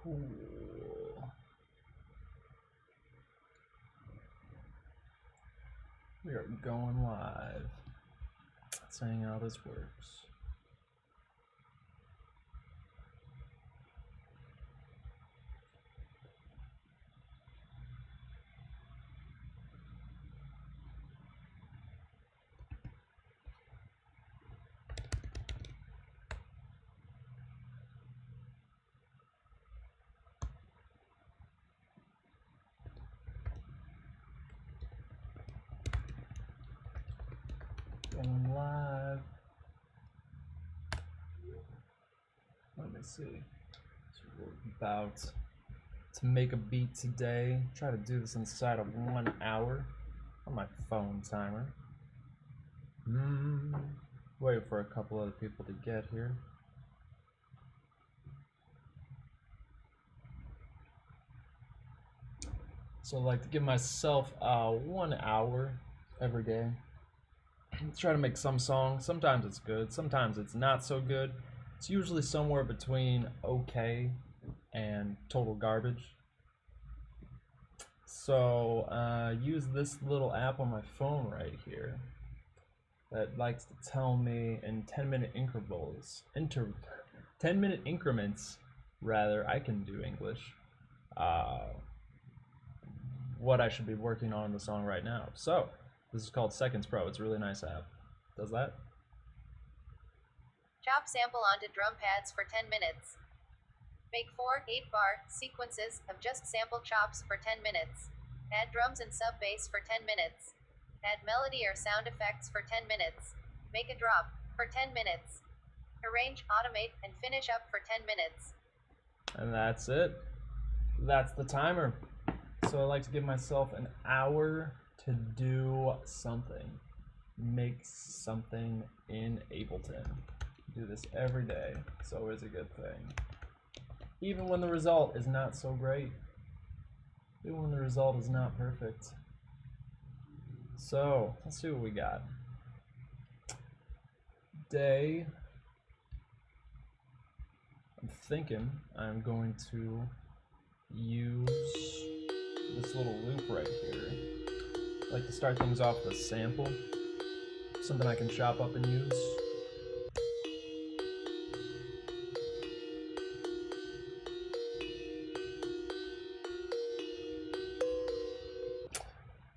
Cool. We are going live. Saying how this works. Going live. Let me see. So we're about to make a beat today. Try to do this inside of 1 hour on my phone timer. Wait for a couple other people to get here. So I like to give myself 1 hour every day. Try to make some song. Sometimes it's good, sometimes it's not so good. It's usually somewhere between okay and total garbage. So use this little app on my phone right here that likes to tell me in 10-minute intervals, 10-minute increments rather, I can do English, what I should be working on in the song right now. So this is called Seconds Pro. It's a really nice app. Does that? Chop sample onto drum pads for 10 minutes. Make 4 8-bar sequences of just sample chops for 10 minutes. Add drums and sub bass for 10 minutes. Add melody or sound effects for 10 minutes. Make a drop for 10 minutes. Arrange, automate, and finish up for 10 minutes. And that's it. That's the timer. So I like to give myself an hour to do something. Make something in Ableton. Do this every day. It's always a good thing. Even when the result is not so great. Even when the result is not perfect. So, let's see what we got. Day. I'm thinking I'm going to use this little loop right here. I like to start things off with a sample. Something I can chop up and use.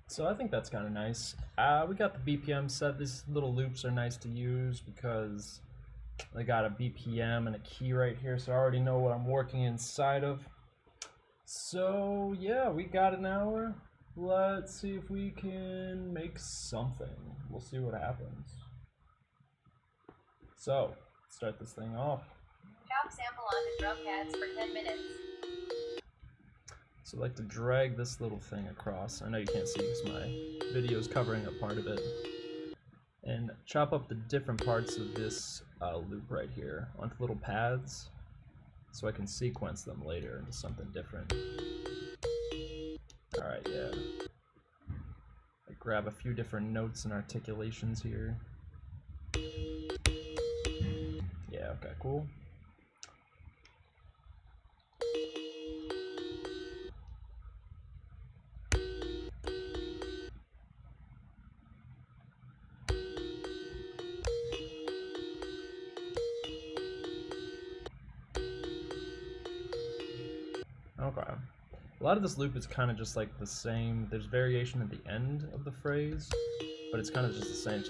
So I think that's kind of nice. We got the BPM set. These little loops are nice to use because they got a BPM and a key right here, so I already know what I'm working inside of. So yeah, we got an hour. Let's see if we can make something. We'll see what happens. So, start this thing off. Chop sample onto drum pads for 10 minutes. So I like to drag this little thing across. I know you can't see because my video is covering up part of it. And chop up the different parts of this loop right here onto little pads so I can sequence them later into something different. Alright, yeah. I grab a few different notes and articulations here. Yeah, okay, cool. Okay. A lot of this loop is kind of just like the same. There's variation at the end of the phrase, but it's kind of just the same.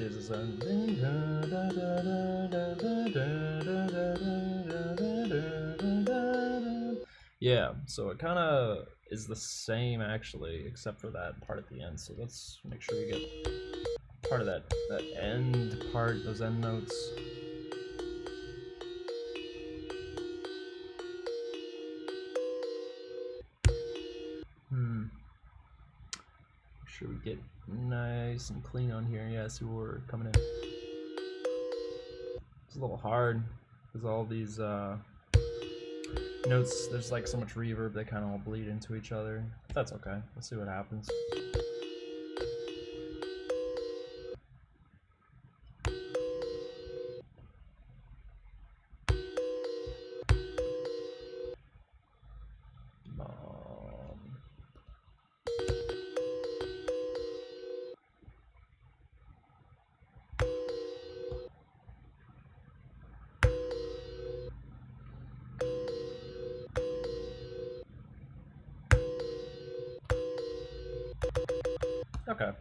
Yeah, so it kind of is the same actually, except for that part at the end. So let's make sure we get part of that end part, those end notes. Make sure we get nice and clean on here. Yeah, see where we're coming in. It's a little hard because all these notes, there's like so much reverb, they kind of all bleed into each other. But that's okay. Let's see what happens. Okay.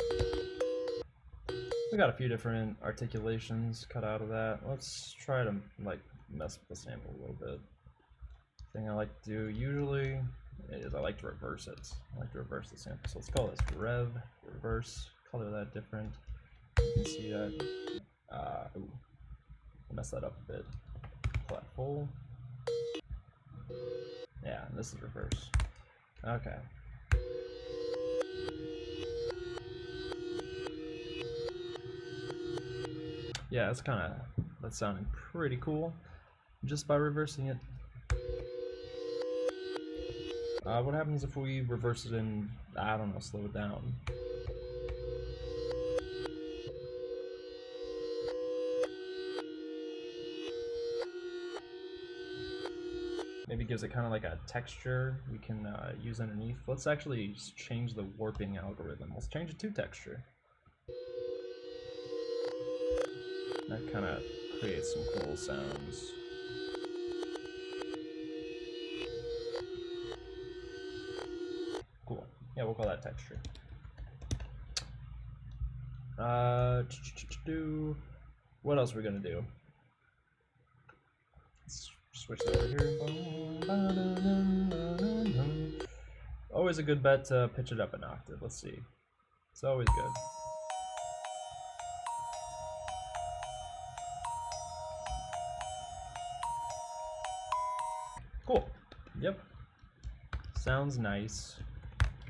We got a few different articulations cut out of that. Let's try to like mess with the sample a little bit. Thing I like to do usually is I like to reverse it. I like to reverse the sample. So let's call this rev, reverse, color that different. You can see that. Ooh, mess that up a bit. Pull that full. Yeah, this is reverse. Okay. Yeah, that's sounding pretty cool just by reversing it. What happens if we reverse it and, I don't know, slow it down? Maybe gives it kind of like a texture we can use underneath. Let's actually change the warping algorithm. Let's change it to texture. That kind of creates some cool sounds. Cool. Yeah, we'll call that texture. What else are we gonna do? Let's switch that over here. Always a good bet to pitch it up an octave. Let's see. It's always good. Cool. Yep. Sounds nice.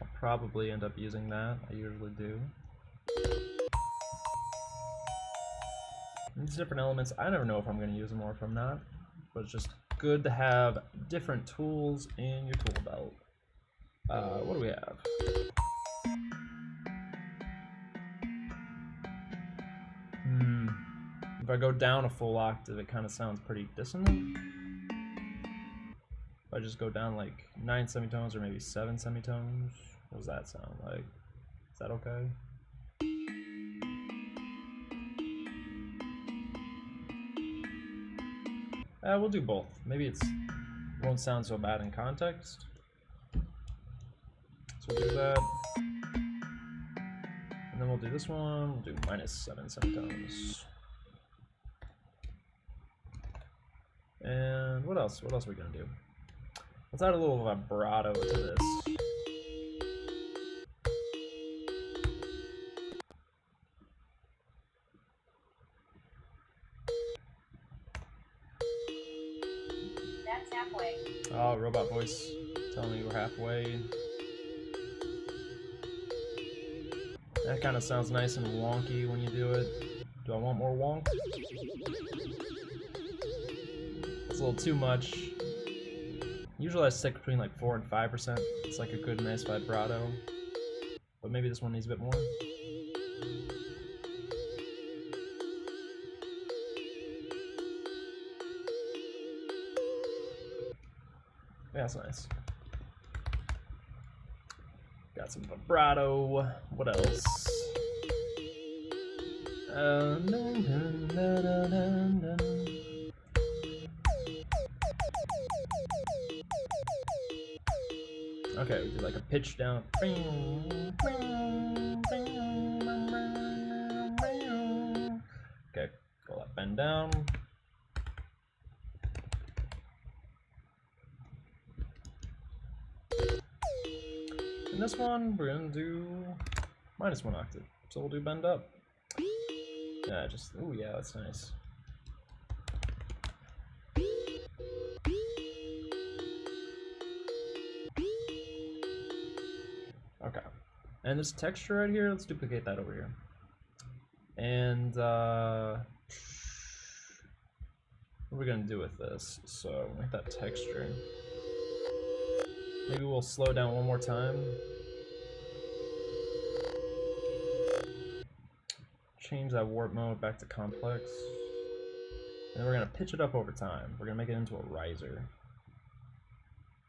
I'll probably end up using that. I usually do. These different elements, I never know if I'm going to use them or if I'm not. But it's just good to have different tools in your tool belt. What do we have? If I go down a full octave, it kind of sounds pretty dissonant. If I just go down like 9 semitones or maybe 7 semitones, what does that sound like? Is that okay? We'll do both. Maybe it won't sound so bad in context. So we'll do that. And then we'll do this one. We'll do -7 semitones. And what else? What else are we gonna do? Let's add a little vibrato to this. That's halfway. Oh, robot voice telling me we're halfway. That kind of sounds nice and wonky when you do it. Do I want more wonk? It's a little too much. Usually I stick between like 4 and 5%. It's like a good, nice vibrato. But maybe this one needs a bit more. Yeah, that's nice. Got some vibrato. What else? Okay, we do like a pitch down. Okay, go that bend down. And this one, we're gonna do -1 octave. So we'll do bend up. Yeah, just, ooh, yeah, that's nice. Okay. And this texture right here, let's duplicate that over here. And, what are we gonna do with this? So, make that texture. Maybe we'll slow down one more time. Change that warp mode back to complex. And we're gonna pitch it up over time. We're gonna make it into a riser.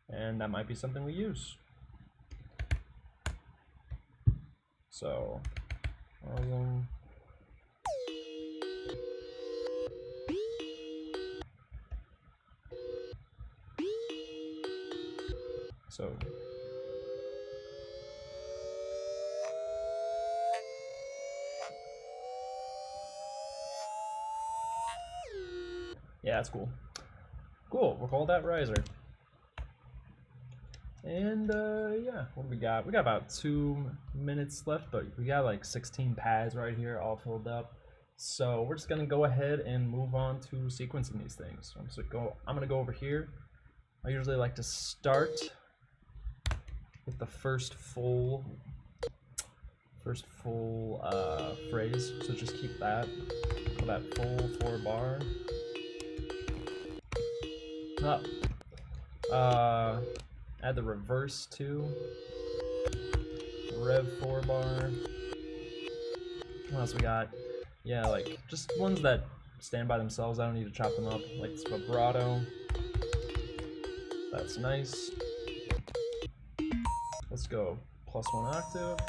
And that might be something we use. So, Yeah, that's cool. Cool, we'll call that riser. And yeah, what do we got? We got about 2 minutes left, but we got like 16 pads right here all filled up. So we're just gonna go ahead and move on to sequencing these things. So I'm gonna go over here. I usually like to start with the first full phrase. So just keep that for that full 4 bar. Add the reverse too. Rev 4 bar. What else we got? Yeah, like just ones that stand by themselves. I don't need to chop them up. Like this vibrato. That's nice. Let's go +1 octave.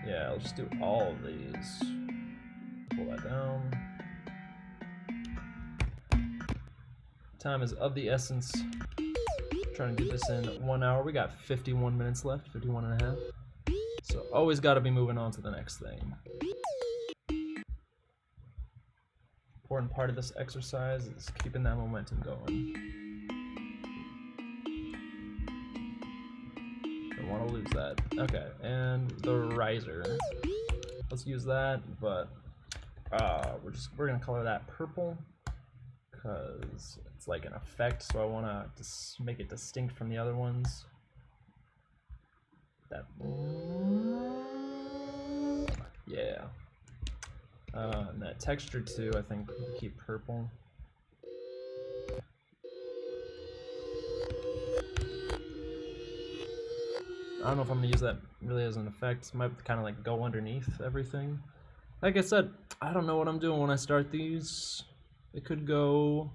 Yeah, I'll just do all of these. Pull that down. Time is of the essence. Trying to do this in 1 hour. We got 51 minutes left, 51 and a half. So always got to be moving on to the next thing. Important part of this exercise is keeping that momentum going. Don't want to lose that. Okay, and the riser. Let's use that, but we're gonna color that purple because it's like an effect. So I want to just make it distinct from the other ones. That, yeah. And that texture too, I think we'll keep purple. I don't know if I'm gonna use that really as an effect. It might kind of like go underneath everything. Like I said, I don't know what I'm doing when I start these. It could go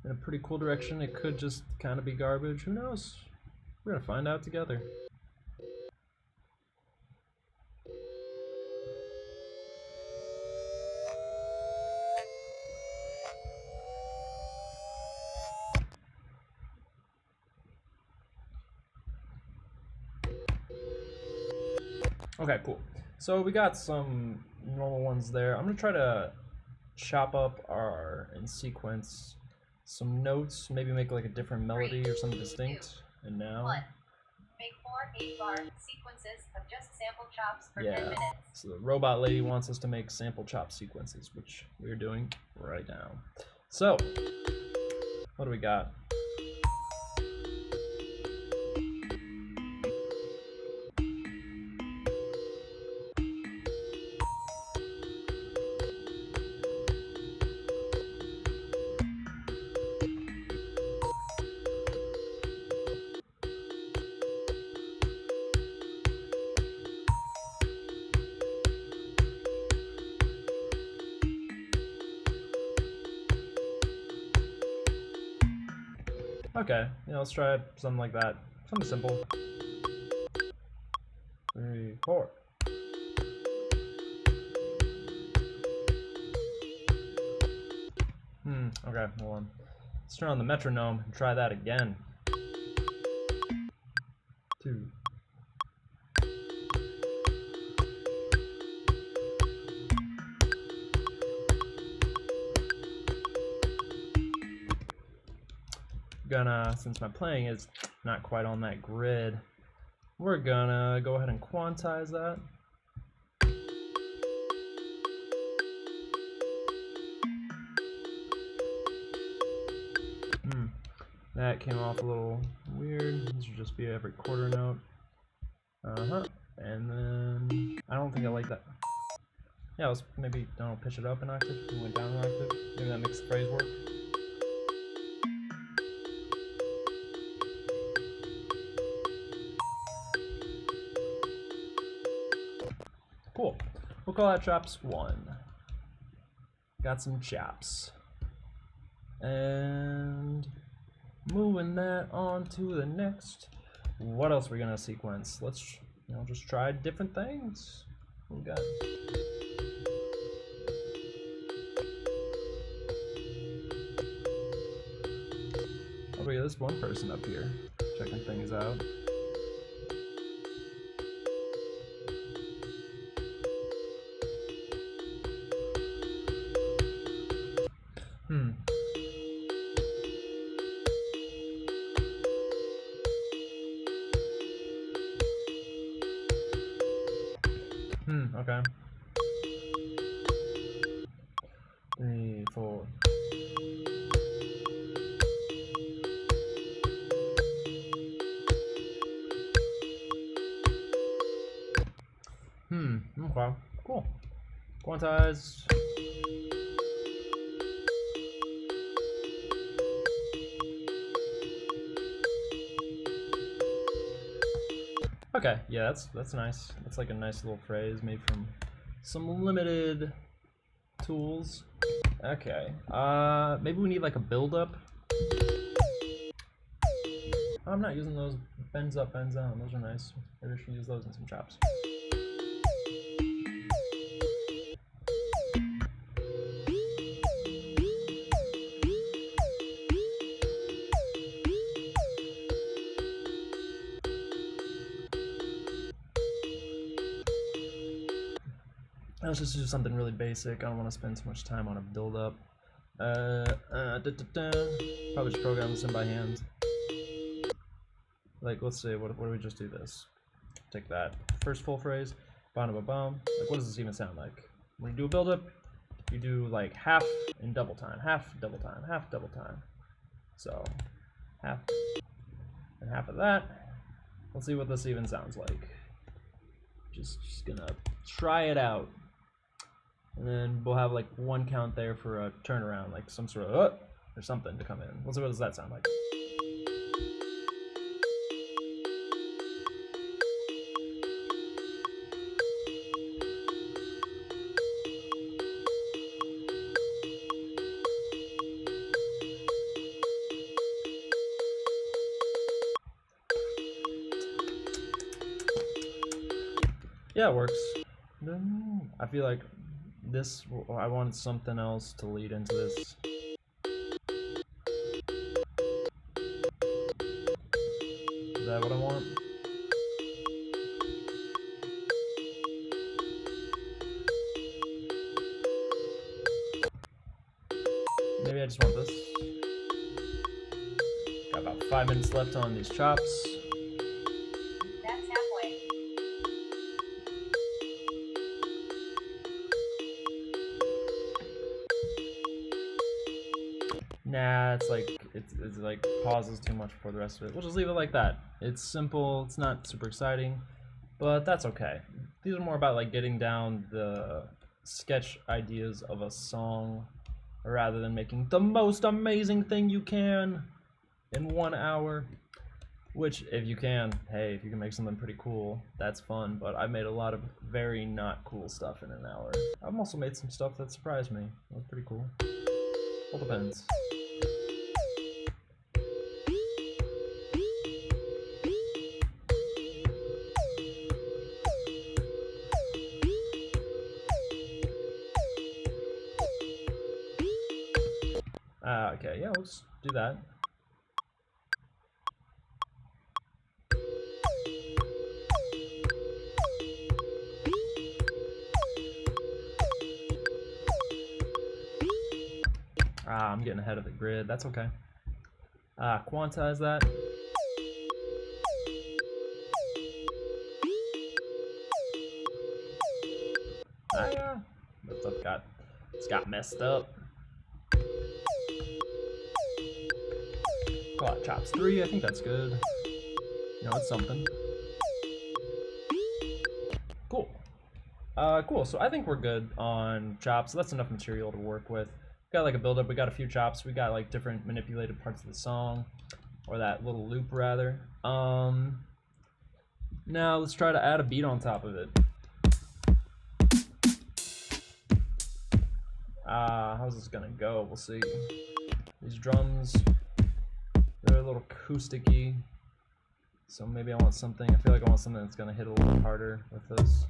in a pretty cool direction. It could just kind of be garbage. Who knows? We're gonna find out together. Okay, cool. So we got some normal ones there. I'm gonna try to chop up and sequence some notes, maybe make like a different melody or something distinct. And now 1. Make 4 8-bar sequences of just sample chops for 10 minutes. So the robot lady wants us to make sample chop sequences, which we're doing right now. So what do we got? Okay, yeah, let's try something like that. Something simple. 3, 4. Okay, hold on. Let's turn on the metronome and try that again. 2. Since my playing is not quite on that grid, we're gonna go ahead and quantize that. That came off a little weird. This should just be every quarter note. And then I don't think I like that. Yeah, let's maybe don't pitch it up an octave. We went down an octave. Maybe that makes the phrase work. Cool. We'll call that chops 1. Got some chops. And moving that on to the next. What else are we gonna sequence? Let's just try different things. What we got? Okay, this one person up here checking things out. Okay. 3, 4. Okay. Cool. Quantize. Okay, yeah, that's nice. That's like a nice little phrase made from some limited tools. Okay. Maybe we need like a build-up. I'm not using those bends up, bends down. Those are nice. Maybe I should use those in some chops. Let's just do something really basic. I don't want to spend too much time on a build-up. Probably just program this in by hand. Like, let's say, what do we just do this? Take that first full phrase, bam, bam, bam. Like, what does this even sound like? When you do a build-up, you do like half in double time, half double time, half double time. So, half and half of that. Let's see what this even sounds like. Just gonna try it out. And then we'll have like one count there for a turnaround, like some sort of or something to come in. Let's see what does that sound like. Yeah, it works. I feel like this, I wanted something else to lead into this. Is that what I want? Maybe I just want this. Got about 5 minutes left on these chops. That's halfway. Nah, it's like pauses too much for the rest of it. We'll just leave it like that. It's simple, it's not super exciting, but that's okay. These are more about like getting down the sketch ideas of a song rather than making the most amazing thing you can in 1 hour. Which, if you can, hey, if you can make something pretty cool, that's fun, but I've made a lot of very not cool stuff in an hour. I've also made some stuff that surprised me. That was pretty cool. All depends. Okay, yeah, let's do that. I'm getting ahead of the grid. That's okay. Quantize that. Yeah, that stuff got messed up. Call it chops 3. I think that's good. You know, it's something. Cool. Cool. So I think we're good on chops. That's enough material to work with. Got like a build-up, we got a few chops, we got like different manipulated parts of the song, or that little loop rather. Now let's try to add a beat on top of it. How's this gonna go? We'll see. These drums, they're a little acousticy, so maybe I want something, I feel like I want something that's gonna hit a little harder with this.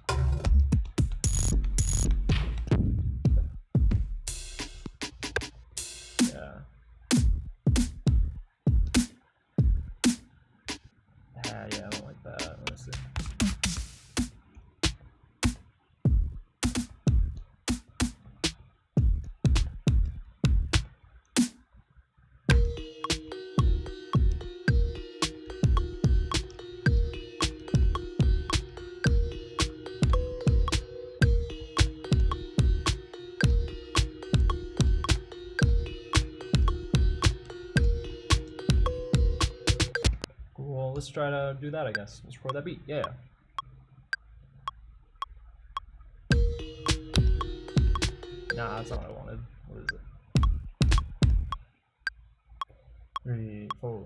let's try to do that, I guess. Let's record that beat. Yeah. Nah, that's not what I wanted. What is it? 3, 4.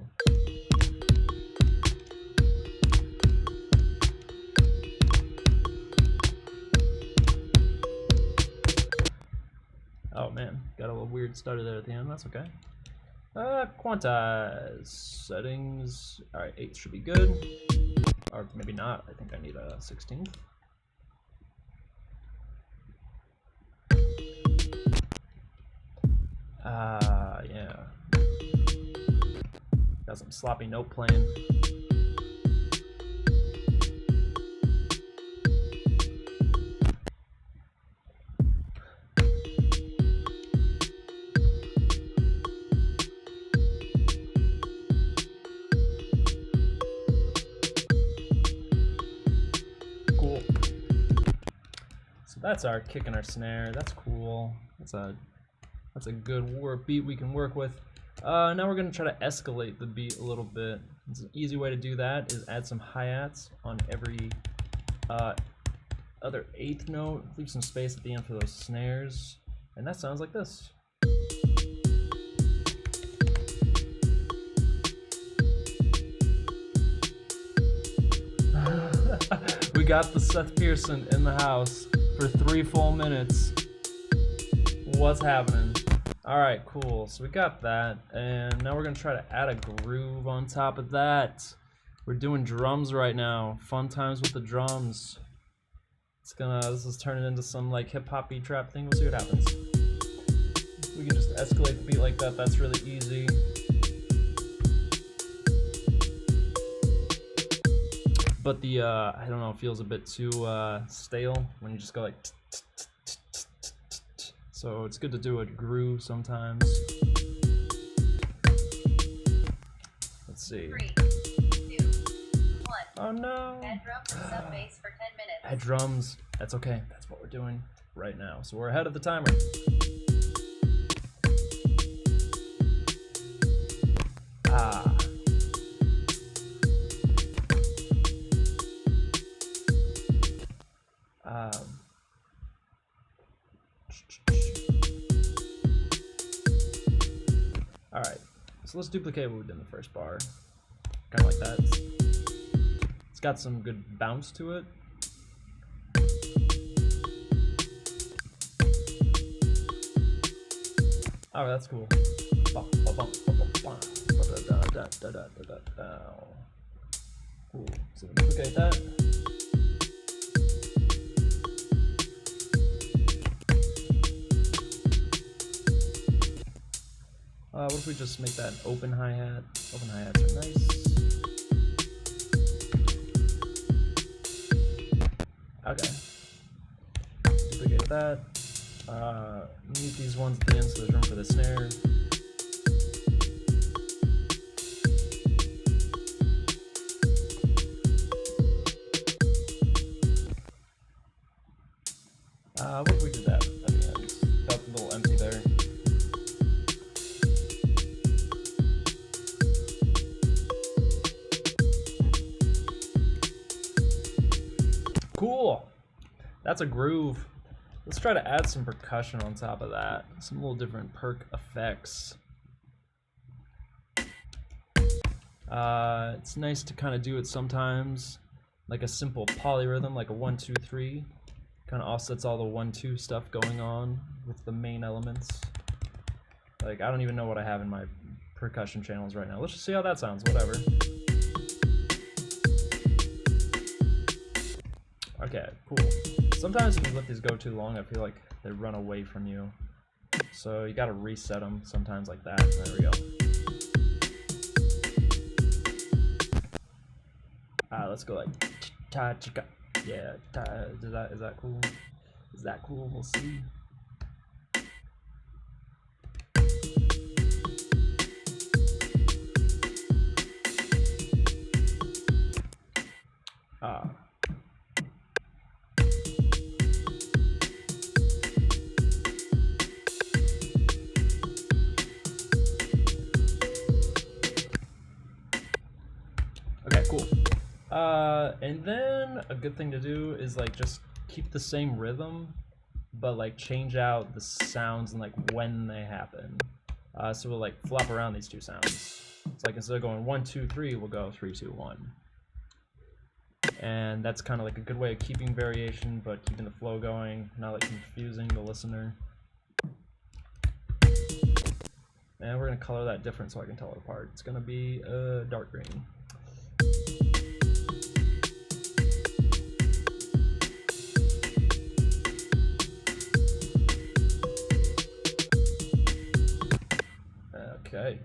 Oh man, got a little weird stutter there at the end. That's okay. Quantize settings. All right, 8 should be good, or maybe not. I think I need a 16th. Yeah. Got some sloppy note playing. Cool. So that's our kick and our snare. That's cool. That's a good beat we can work with. Now we're gonna try to escalate the beat a little bit. It's an easy way to do that is add some hi-hats on every other 8th note. Leave some space at the end for those snares, and that sounds like this. We got the Seth Pearson in the house for 3 full minutes. What's happening? Alright, cool. So we got that, and now we're gonna try to add a groove on top of that. We're doing drums right now. Fun times with the drums. This is turning into some like hip-hop-y trap thing. We'll see what happens. We can just escalate the beat like that. That's really easy. But the I don't know, it feels a bit too stale when you just go like. So it's good to do a groove sometimes. Let's see. 3, 2, 1. Oh no. Add drums and sub bass for 10 minutes. Add drums. That's okay. That's what we're doing right now. So we're ahead of the timer. Alright, so let's duplicate what we did in the first bar. Kind of like that. It's got some good bounce to it. Oh, that's cool. Cool. So duplicate that. What if we just make that an open hi-hat? Open hi-hats are nice. Okay. Duplicate that. Mute these ones at the end so there's room for the snare. What if we did that at the end? Felt a little empty there. Cool. That's a groove. Let's try to add some percussion on top of that. Some little different perk effects. It's nice to kind of do it sometimes, like a simple polyrhythm, like a 1, 2, 3. Kind of offsets all the 1, 2 stuff going on with the main elements. Like, I don't even know what I have in my percussion channels right now. Let's just see how that sounds, whatever. Okay, cool. Sometimes if you let these go too long, I feel like they run away from you. So you gotta reset them sometimes like that. There we go. Let's go like ta chika. Yeah, is that cool? Is that cool? We'll see. Okay, cool. And then a good thing to do is like just keep the same rhythm, but like change out the sounds and like when they happen. So we'll like flop around these two sounds. It's like instead of going 1, 2, 3, we'll go 3, 2, 1. And that's kind of like a good way of keeping variation, but keeping the flow going, not like confusing the listener. And we're gonna color that different so I can tell it apart. It's gonna be dark green. Okay.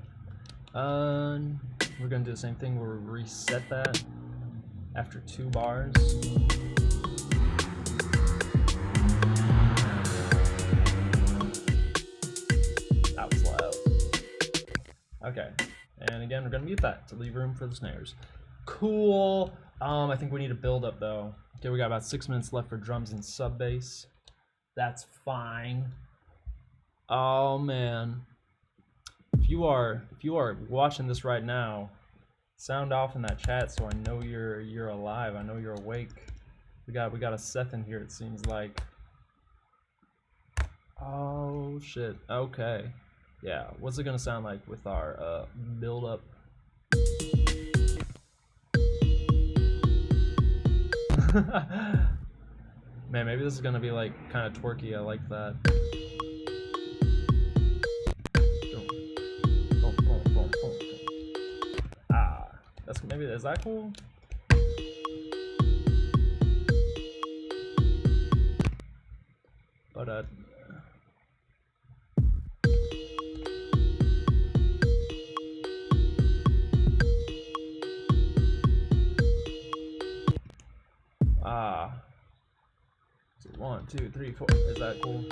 We're gonna do the same thing. We'll reset that after 2 bars. That was loud. Okay. And again, we're gonna mute that to leave room for the snares. Cool. I think we need a build up though. Okay, we got about 6 minutes left for drums and sub bass. That's fine. Oh man. If you are watching this right now, sound off in that chat so I know you're alive. I know you're awake. We got a Seth in here, it seems like. Oh shit. Okay. Yeah. What's it gonna sound like with our build up? Man, maybe this is gonna be like kind of twerky. I like that. That's maybe, is that cool? But so 1, 2, 3, 4. Is that cool?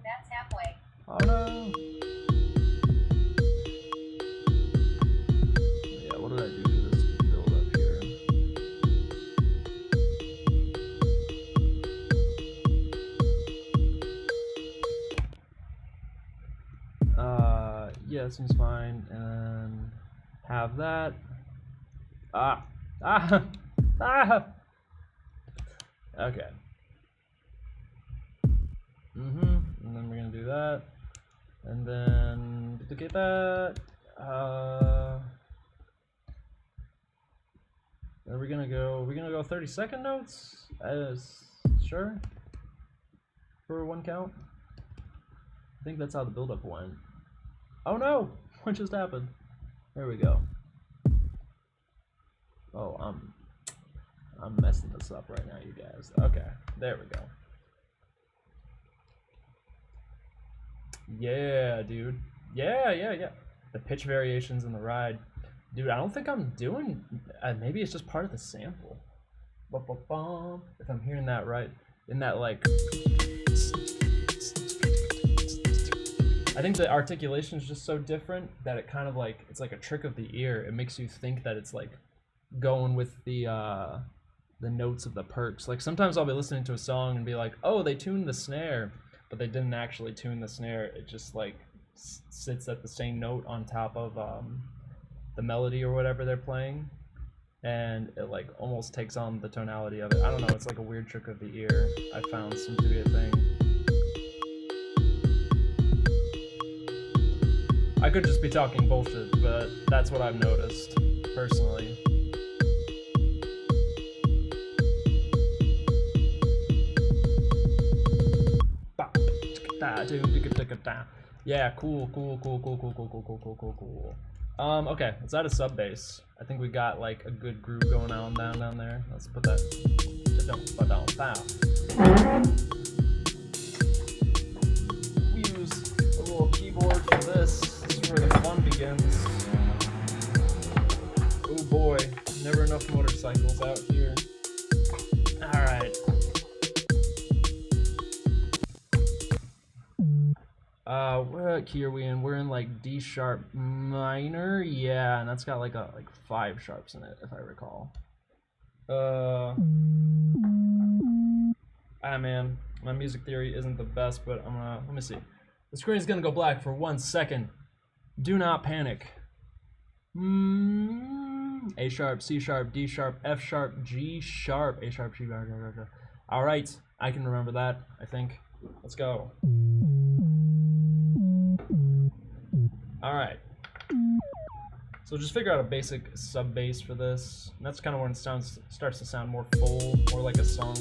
That's halfway. Oh no! Yeah, what did I do for this build up here? Yeah, seems fine. And have that. Okay. And then we're gonna do that, and then duplicate that. Are we gonna go 30-second notes? Sure. For 1 count. I think that's how the build-up went. Oh no! What just happened? There we go. Oh, I'm messing this up right now, you guys. Okay, there we go. Yeah, dude. Yeah. The pitch variations in the ride. Dude, I don't think I'm doing... maybe it's just part of the sample. If I'm hearing that right. In that, like... I think the articulation is just so different that it kind of like... It's like a trick of the ear. It makes you think that it's like going with the notes of the perks. Like sometimes I'll be listening to a song and be like, oh, they tuned the snare. But they didn't actually tune the snare. It just like sits at the same note on top of the melody or whatever they're playing, and it like almost takes on the tonality of it. I don't know. It's like a weird trick of the ear. I found seems to be a thing. I could just be talking bullshit, but that's what I've noticed personally. Yeah, cool. Okay, let's add a sub bass. I think we got like a good groove going on down there. Let's put that We use a little keyboard for this. This is where the fun begins. Oh boy, never enough motorcycles out here. Alright. What key are we in? We're in like D sharp minor, yeah, and that's got like 5 sharps in it, if I recall. I Ah man, my music theory isn't the best, but let me see. The screen is gonna go black for 1 second. Do not panic. A sharp, C sharp, D sharp, F sharp, G sharp, A sharp, G sharp. All right, I can remember that, I think. Let's go. All right. So just figure out a basic sub bass for this. And that's kind of when it starts to sound more full, more like a song.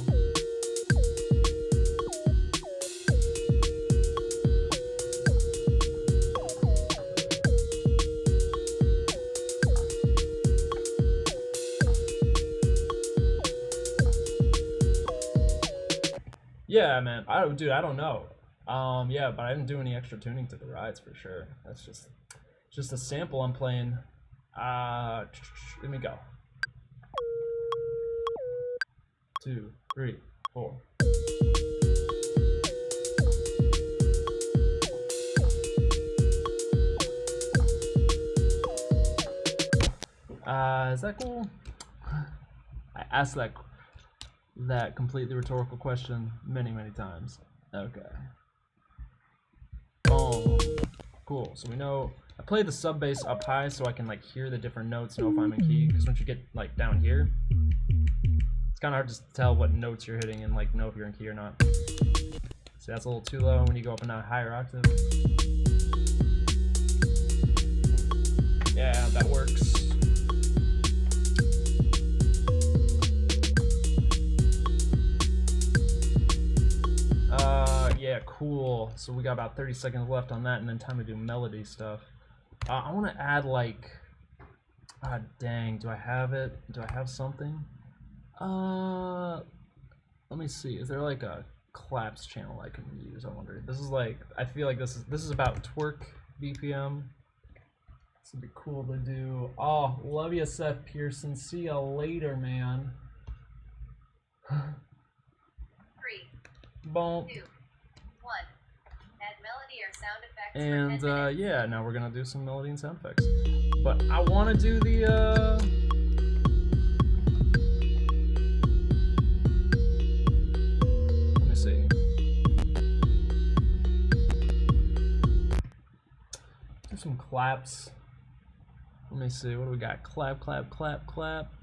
Yeah, man. Dude, I don't know. Yeah, but I didn't do any extra tuning to the rides for sure. That's just a sample I'm playing. Let me go. 2, 3, 4. Is that cool? I asked that completely rhetorical question many times. Okay. Boom. Cool. So we know I play the sub bass up high so I can like hear the different notes, know if I'm in key. Because once you get like down here, it's kind of hard to tell what notes you're hitting and like know if you're in key or not. So that's a little too low when you go up and down a higher octave. Yeah, that works. Yeah, cool. So we got about 30 seconds left on that, and then time to do melody stuff. I want to add like, dang, do I have it? Do I have something? Let me see. Is there like a claps channel I can use? I wonder. This is like, I feel like this is about twerk BPM. This would be cool to do. Oh, love you, Seth Pearson. See ya later, man. 3, Boom. 2, 1. Add melody or sound effects And for 10 minutes. yeah, now we're gonna do some melody and sound effects. But I want to do the let me see. Do some claps. Let me see. What do we got? Clap, clap, clap, clap.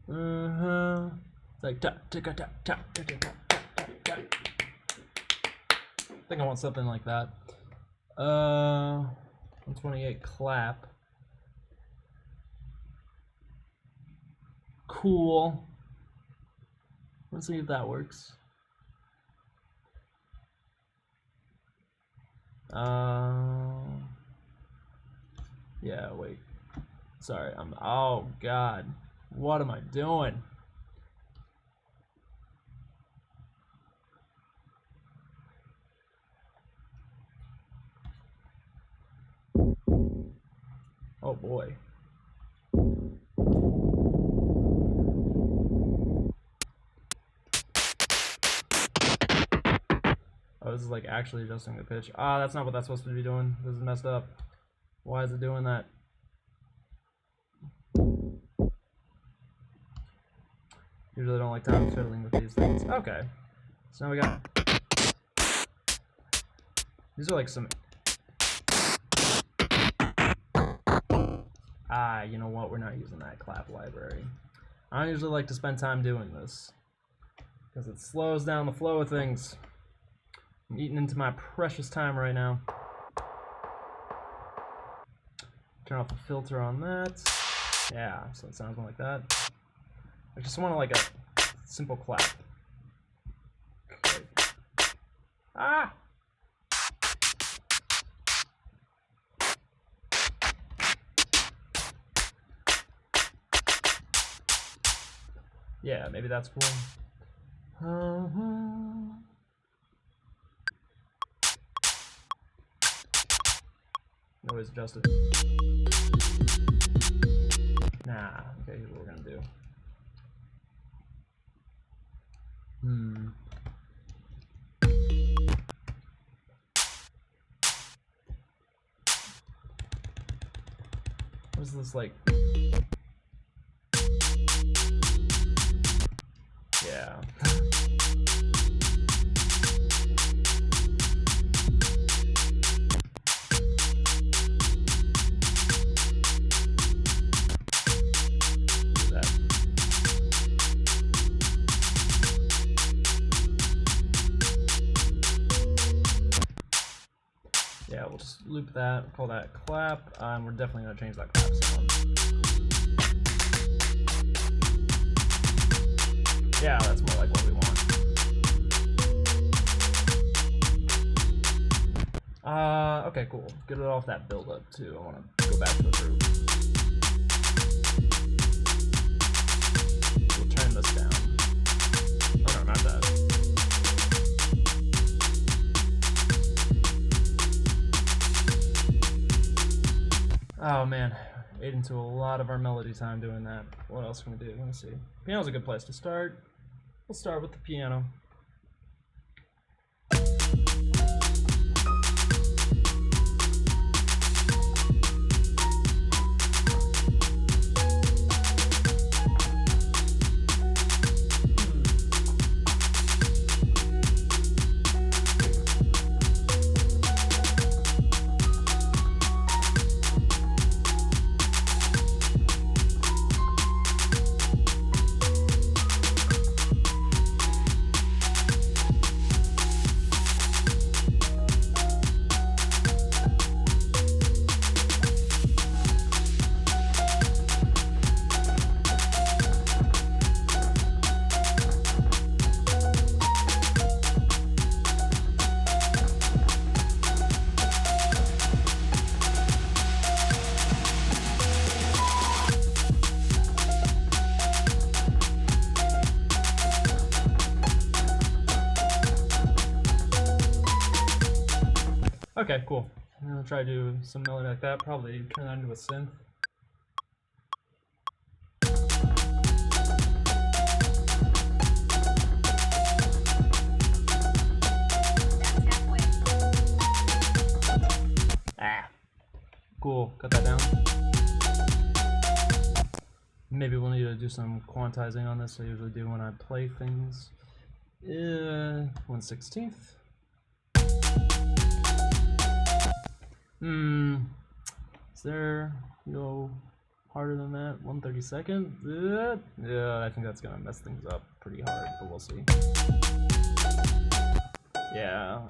It's like tap, tick, tap, tap, tap, tap, tap, tap. I think I want something like that. 128 clap. Cool. Let's see if that works. Yeah, wait. Sorry, oh God. What am I doing? Oh boy. Oh, this is like actually adjusting the pitch. Ah, that's not what that's supposed to be doing. This is messed up. Why is it doing that? Usually don't like time fiddling with these things. Okay. So now we got... These are like some... you know what? We're not using that clap library. I don't usually like to spend time doing this, because it slows down the flow of things. I'm eating into my precious time right now. Turn off the filter on that. Yeah, so it sounds more like that. I just want like a simple clap. Okay. Ah! Yeah, maybe that's cool. Noise adjusted. Nah, okay, here's what we're gonna do. What is this like? Yeah. loop that, call that clap. We're definitely gonna change that clap sound. Yeah, that's more like what we want. Okay, cool. Get it off that build up too. I want to go back to the group. We'll turn this down. Oh no, not that. Oh man, ate into a lot of our melody time doing that. What else can we do? Let me see. Piano's a good place to start. We'll start with the piano. Okay, cool. I'm gonna try to do some melody like that, probably turn that into a synth. Ah. Cool, cut that down. Maybe we'll need to do some quantizing on this, I usually do when I play things. 1/16. Is there no harder than that? 1/32? Yeah, I think that's gonna mess things up pretty hard, but we'll see. Yeah,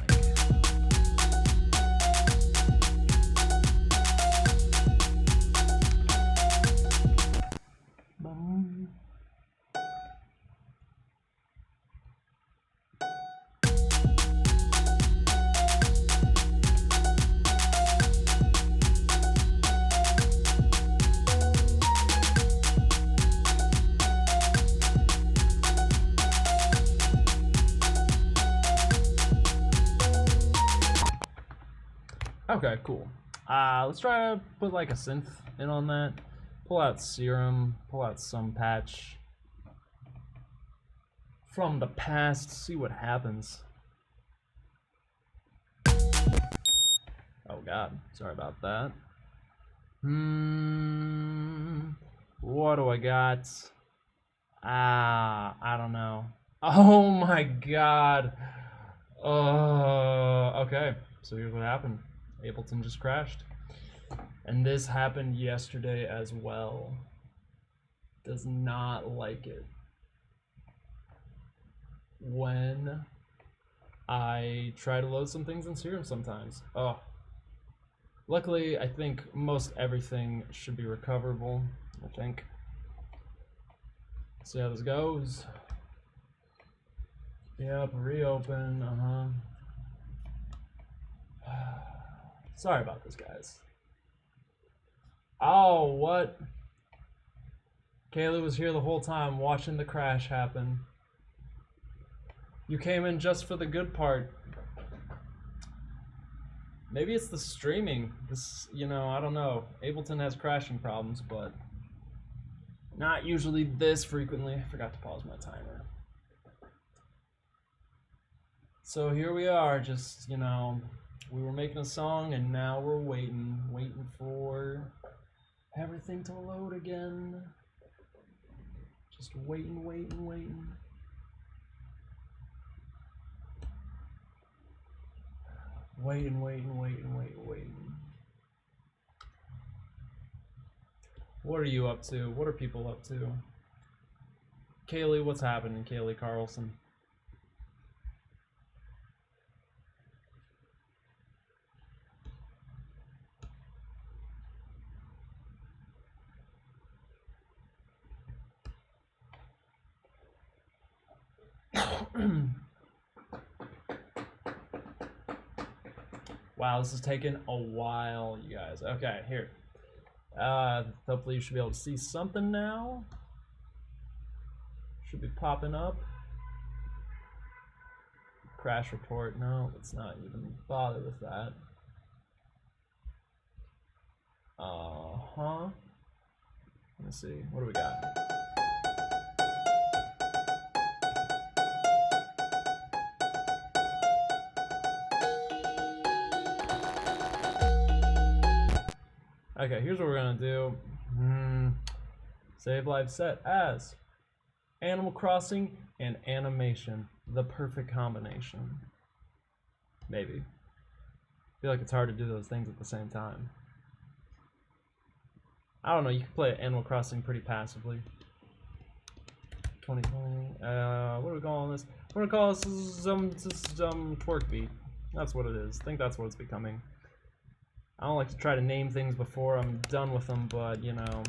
okay, cool. Let's try to put like a synth in on that. Pull out Serum, pull out some patch from the past, see what happens. Oh god, sorry about that. What do I got? I don't know. Oh my god. Okay, so here's what happened. Ableton just crashed. And this happened yesterday as well. Does not like it when I try to load some things in Serum sometimes. Oh. Luckily, I think most everything should be recoverable, I think. See how this goes. Yep, reopen, Sorry about this, guys. Oh, what? Kaylee was here the whole time watching the crash happen. You came in just for the good part. Maybe it's the streaming. This, you know, I don't know. Ableton has crashing problems, but not usually this frequently. I forgot to pause my timer. So here we are, just, you know, we were making a song and now we're waiting for everything to load again. Just waiting. Waiting. What are you up to? What are people up to? Kaylee, what's happening? Kaylee Carlson. Wow, this is taking a while, you guys. Okay, here. Hopefully you should be able to see something now. Should be popping up. Crash report. No, let's not even bother with that. Let me see. What do we got? Okay, here's what we're gonna do. Save live set as Animal Crossing and animation. The perfect combination. Maybe. I feel like it's hard to do those things at the same time. I don't know, you can play Animal Crossing pretty passively. 2020. What are we calling this? We're gonna call this some twerk beat. That's what it is. I think that's what it's becoming. I don't like to try to name things before I'm done with them, but you know,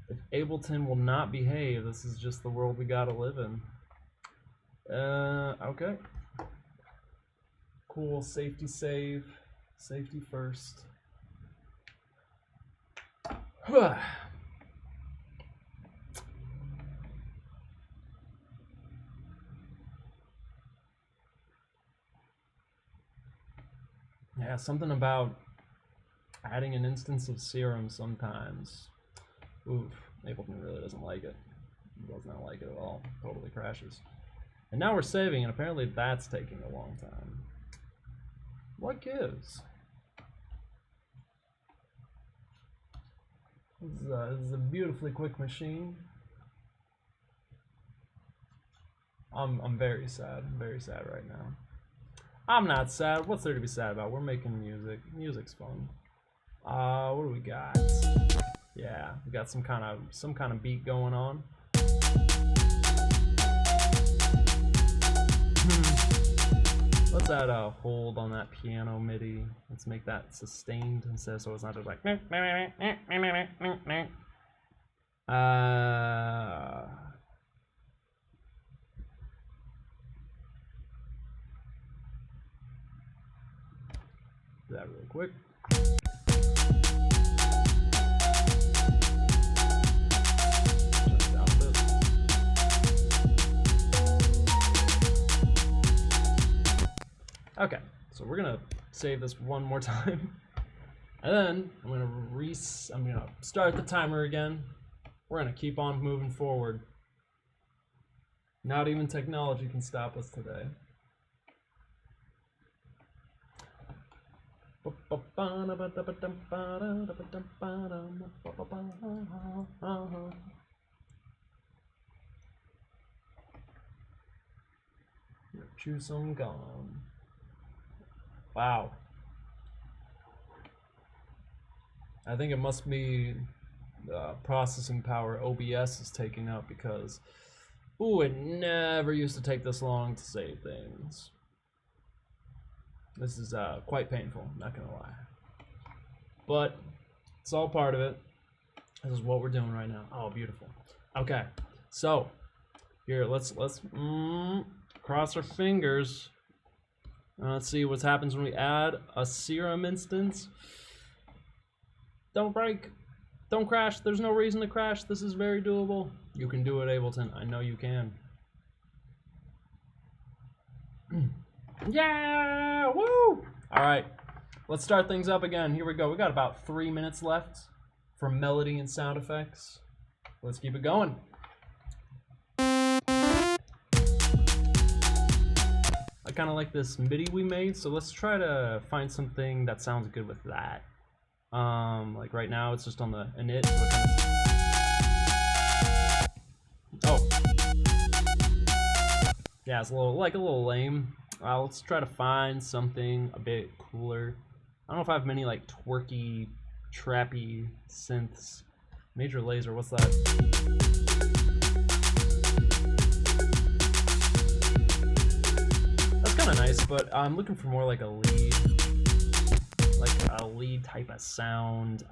if Ableton will not behave, this is just the world we gotta live in. Okay. Cool, safety save. Safety first. Yeah, something about adding an instance of serum sometimes. Oof, Ableton really doesn't like it. It does not like it at all. Totally crashes. And now we're saving, and apparently that's taking a long time. What gives? This is a beautifully quick machine. I'm very sad. I'm very sad right now. I'm not sad. What's there to be sad about? We're making music. Music's fun. What do we got? Yeah, we got some kind of beat going on. Let's add a hold on that piano MIDI. Let's make that sustained instead, so it's not just like. Do that really quick. Down a bit. Okay, so we're gonna save this one more time, and then I'm gonna start the timer again. We're gonna keep on moving forward. Not even technology can stop us today. Choose some gum. Wow. I think it must be the processing power OBS is taking up because, ooh, it never used to take this long to save things. This is quite painful, not gonna lie. But it's all part of it. This is what we're doing right now. Oh, beautiful. Okay, so here let's cross our fingers. Let's see what happens when we add a serum instance. Don't break. Don't crash. There's no reason to crash. This is very doable. You can do it, Ableton. I know you can. Yeah! Woo! Alright. Let's start things up again. Here we go. We got about 3 minutes left for melody and sound effects. Let's keep it going. I kind of like this MIDI we made, so let's try to find something that sounds good with that. Like right now it's just on the init. Oh. Yeah, it's a little lame. Let's try to find something a bit cooler. I don't know if I have many like twerky, trappy synths. Major Laser, what's that? That's kind of nice, but I'm looking for more like a lead type of sound.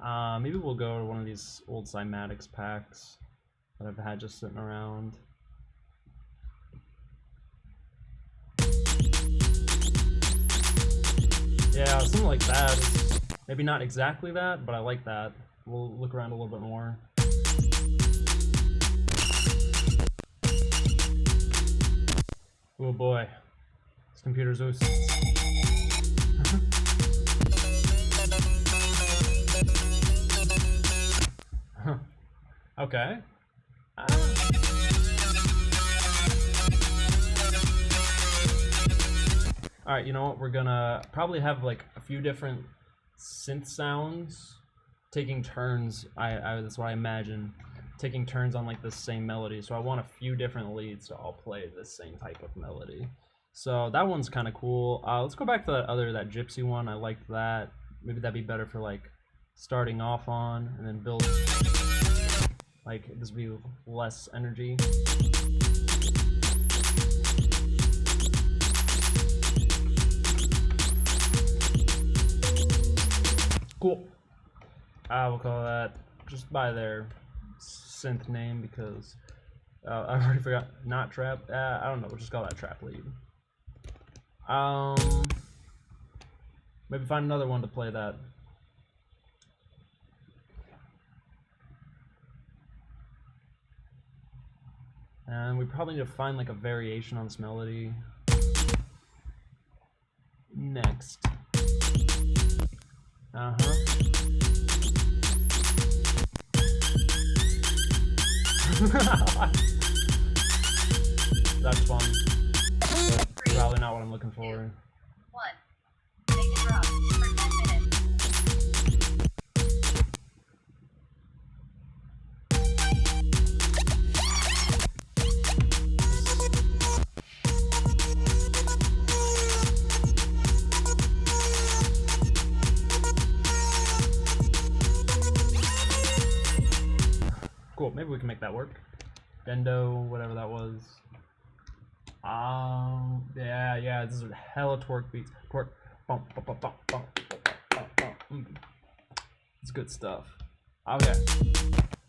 Maybe we'll go to one of these old cymatics packs that I've had just sitting around. Yeah, something like that. It's maybe not exactly that, but I like that. We'll look around a little bit more. Oh boy. This computer's Zeus. Okay. Alright, you know what? We're gonna probably have like a few different synth sounds taking turns. That's what I imagine. Taking turns on like the same melody. So I want a few different leads to all play the same type of melody. So that one's kind of cool. Let's go back to that gypsy one. I liked that. Maybe that'd be better for like starting off on and then build. Like this would be less energy. Cool. We'll call that just by their synth name because I already forgot. Not trap. I don't know. We'll just call that trap lead. Maybe find another one to play that. And we probably need to find like a variation on this melody. Next. That's fun. But probably not what I'm looking for. 1. Make a drop for 10 minutes. Cool, maybe we can make that work. Dodo, whatever that was. Yeah, this is hella twerk beats. Twerk. Bump, bump, bump, bump, bump, bump, bump, bump. It's good stuff. Okay.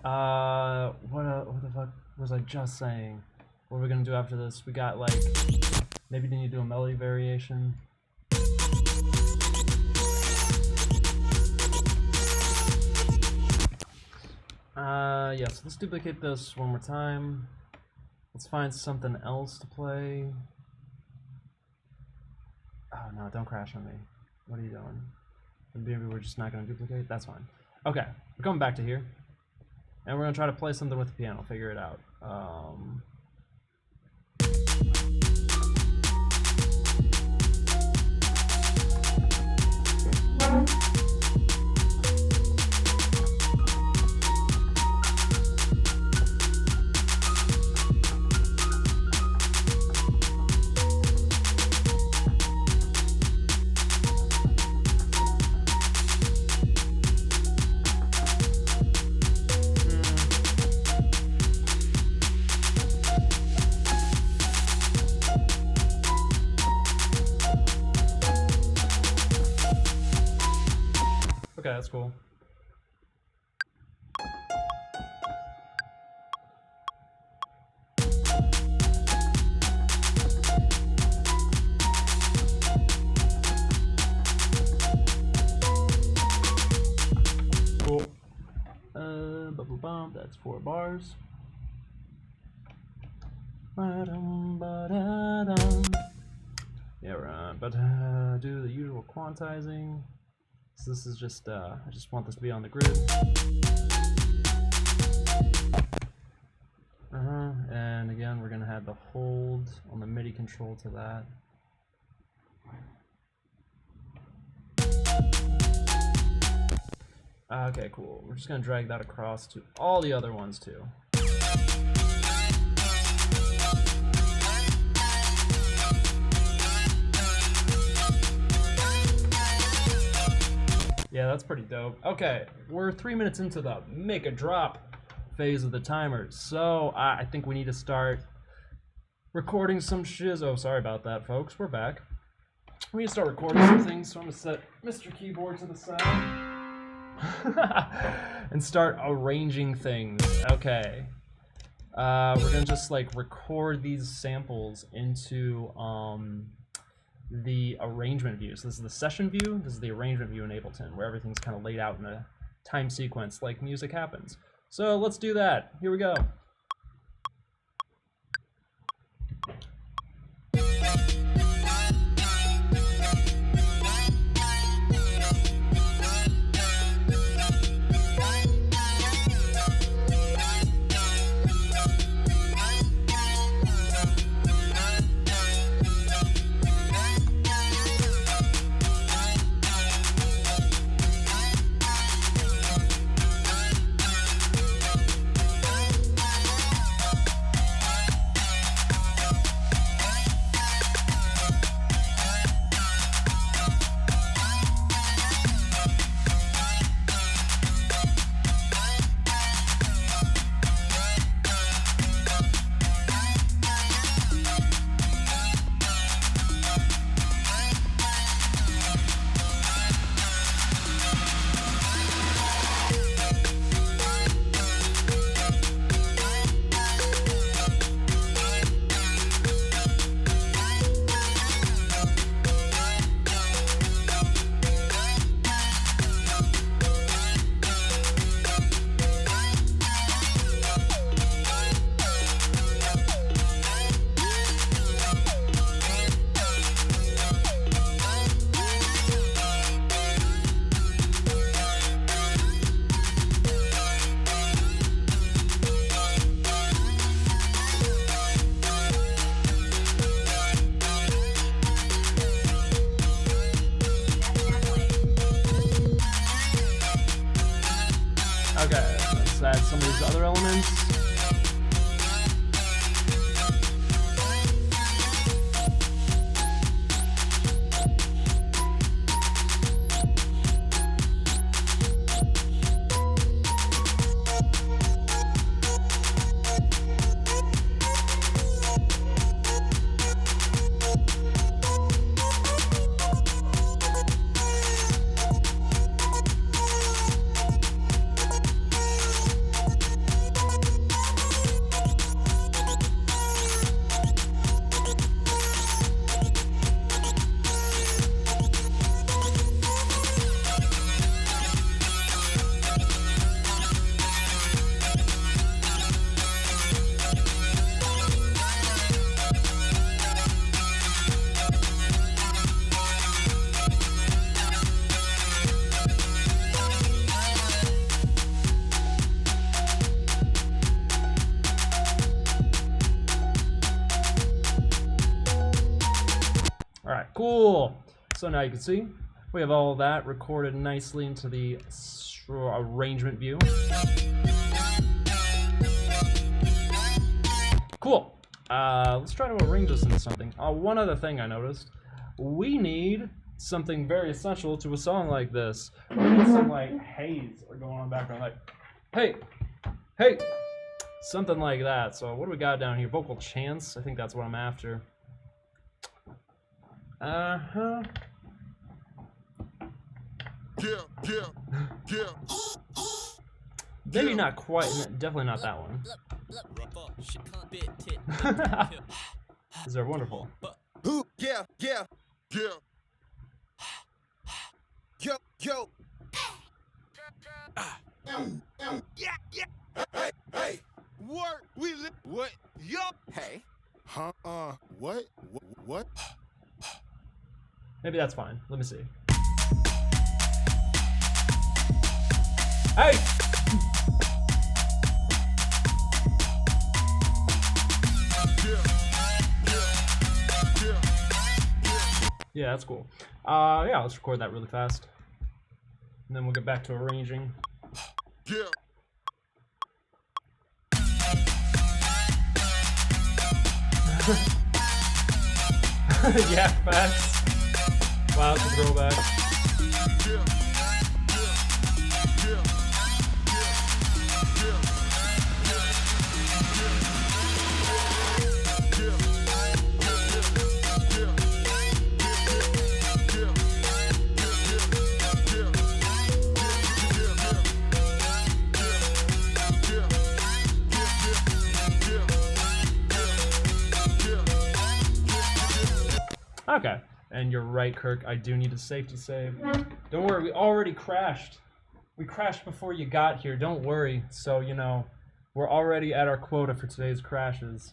What the fuck was I just saying? What are we gonna do after this? We got like, maybe need to do a melody variation. Yes, let's duplicate this one more time. Let's find something else to play. Oh no, don't crash on me. What are you doing? Maybe we're just not gonna duplicate? That's fine. Okay, we're coming back to here. And we're gonna try to play something with the piano, figure it out. Okay, that's cool. Cool. Bubble bump, that's 4 bars. Yeah, right. But do the usual quantizing. So this is just, I just want this to be on the grid. And again, we're gonna have the hold on the MIDI control to that. Okay, cool. We're just gonna drag that across to all the other ones too. Yeah, that's pretty dope. Okay, we're 3 minutes into the make a drop phase of the timer, so I think we need to start recording some shiz. Oh, sorry about that, folks. We're back. We need to start recording some things, so I'm gonna set Mr. Keyboard to the side and start arranging things. Okay. We're gonna just like record these samples into the arrangement view. So this is the session view, this is the arrangement view in Ableton, where everything's kind of laid out in a time sequence like music happens. So let's do that. Here we go. Okay, let's add some of these other elements. All right, cool. So now you can see we have all that recorded nicely into the arrangement view. Cool. Let's try to arrange this into something. One other thing I noticed. We need something very essential to a song like this. We need some like haze or going on in the background, like, hey, hey, something like that. So what do we got down here? Vocal chants. I think that's what I'm after. Uh-huh. Maybe not quite, definitely not that one. These are wonderful. Yeah. Yo. Hey. Work. We live. What? Yup. Hey. Huh? What? Maybe that's fine. Let me see. Hey! Yeah, that's cool. Yeah, let's record that really fast. And then we'll get back to arranging. Yeah, facts. Wow, it's a throwback. Okay, And you're right, Kirk. I do need a safety save. Don't worry, we already crashed. We crashed before you got here. Don't worry. So, you know, we're already at our quota for today's crashes.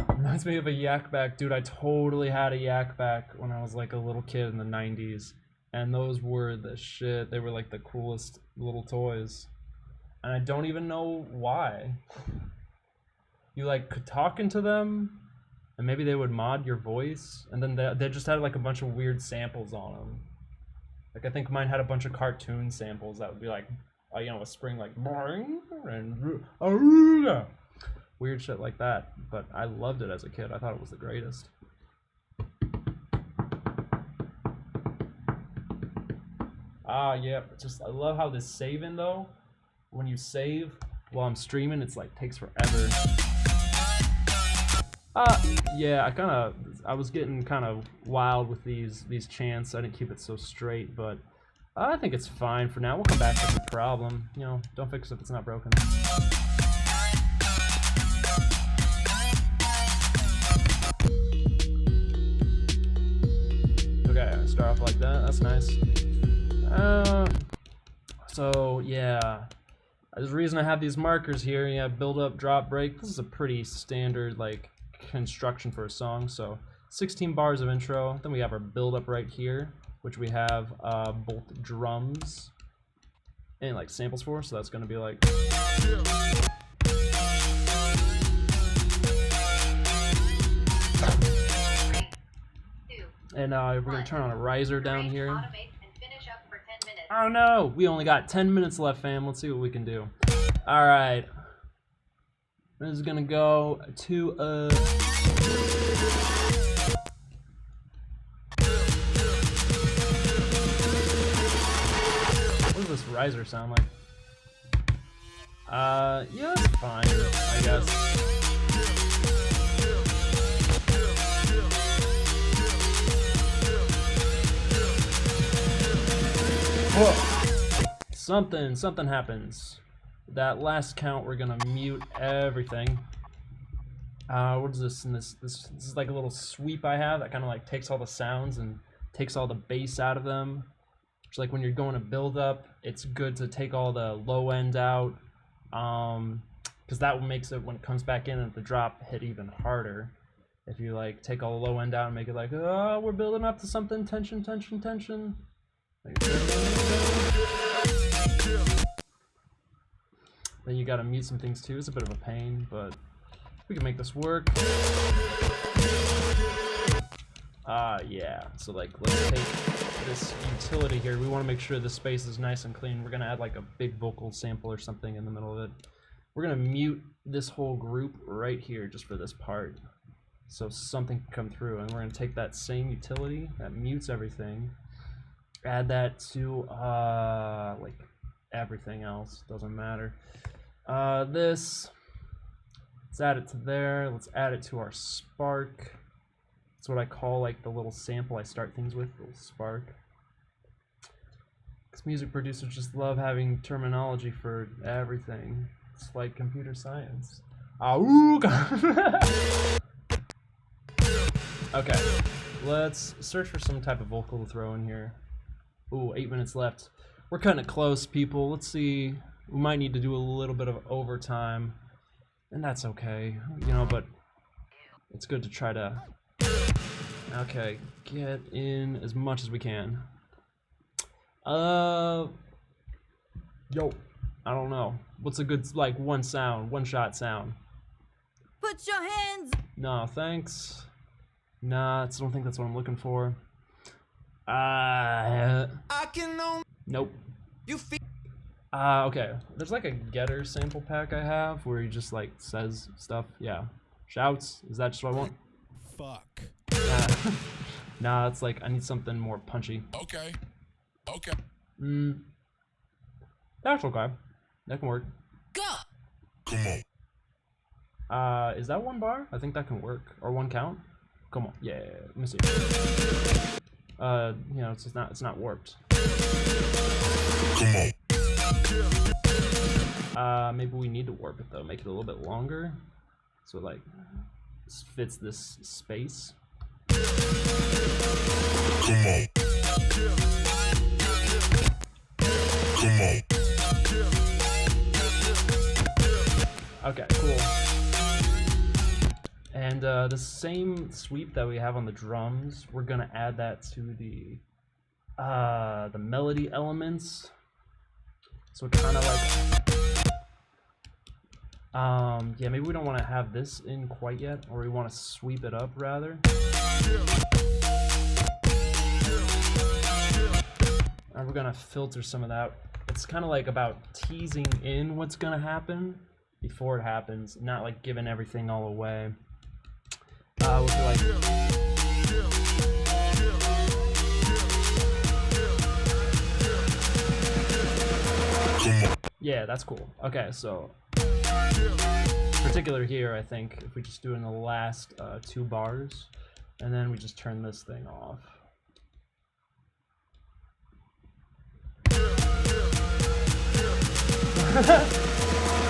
Reminds me of a yak back. Dude, I totally had a yak back when I was like a little kid in the 90s. And those were the shit. They were like the coolest little toys. And I don't even know why. You like talking to them, and maybe they would mod your voice, and then they just had like a bunch of weird samples on them. Like I think mine had a bunch of cartoon samples that would be like, you know, a spring like boing and weird shit like that. But I loved it as a kid. I thought it was the greatest. Yeah. Just I love how this saving though. When you save while I'm streaming, it's like takes forever. Yeah, I was getting kind of wild with these chants. I didn't keep it so straight, but I think it's fine for now. We'll come back to the problem. You know, don't fix it if it's not broken. Okay, start off like that. That's nice. So yeah. There's a reason I have these markers here. You have build up, drop, break. This is a pretty standard like construction for a song. So 16 bars of intro. Then we have our build up right here, which we have both drums and like samples for. So that's gonna be like. And we're gonna turn on a riser down here. Oh no, we only got 10 minutes left, fam. Let's see what we can do. All right, this is gonna go to what does this riser sound like? Yeah, it's fine, I guess. Whoa. Something happens. That last count, we're gonna mute everything. What is this? And this is like a little sweep I have that kind of like takes all the sounds and takes all the bass out of them. It's like when you're going to build up, it's good to take all the low end out, because that makes it when it comes back in at the drop hit even harder. If you like take all the low end out and make it like, oh, we're building up to something, tension, tension, tension. Then you gotta mute some things too. It's a bit of a pain, but we can make this work. Yeah. So like, let's take this utility here. We want to make sure the space is nice and clean. We're gonna add like a big vocal sample or something in the middle of it. We're gonna mute this whole group right here just for this part, so something can come through. And we're gonna take that same utility that mutes everything. Add that to like everything else, doesn't matter. This, let's add it to there. Let's add it to our spark. That's what I call like the little sample I start things with, little spark. Because music producers just love having terminology for everything. It's like computer science. Okay, let's search for some type of vocal to throw in here. Ooh, 8 minutes left. We're cutting it close, people. Let's see. We might need to do a little bit of overtime, and that's okay, you know, but it's good to try to, okay, get in as much as we can. Yo, I don't know. What's a good, like, one shot sound? Put your hands. No, thanks. Nah, I don't think that's what I'm looking for. I can know. Nope. You feel. Okay. There's like a getter sample pack I have where he just like says stuff. Yeah. Shouts. Is that just what I want? Fuck. Nah, it's like I need something more punchy. Okay. Okay. That's okay. That can work. Go. Come on. Is that one bar? I think that can work. Or one count? Come on. Yeah. Let me see. You know, it's not warped. Come on. Maybe we need to warp it though. Make it a little bit longer, so it like fits this space. Come on. Come on. Okay, cool. And the same sweep that we have on the drums, we're gonna add that to the melody elements. So it kind of like, yeah, maybe we don't want to have this in quite yet, or we want to sweep it up rather. And we're gonna filter some of that. It's kind of like about teasing in what's gonna happen before it happens, not like giving everything all away. We'll be like, yeah, that's cool. Okay, so particular here, I think if we just do it in the last 2 bars, and then we just turn this thing off.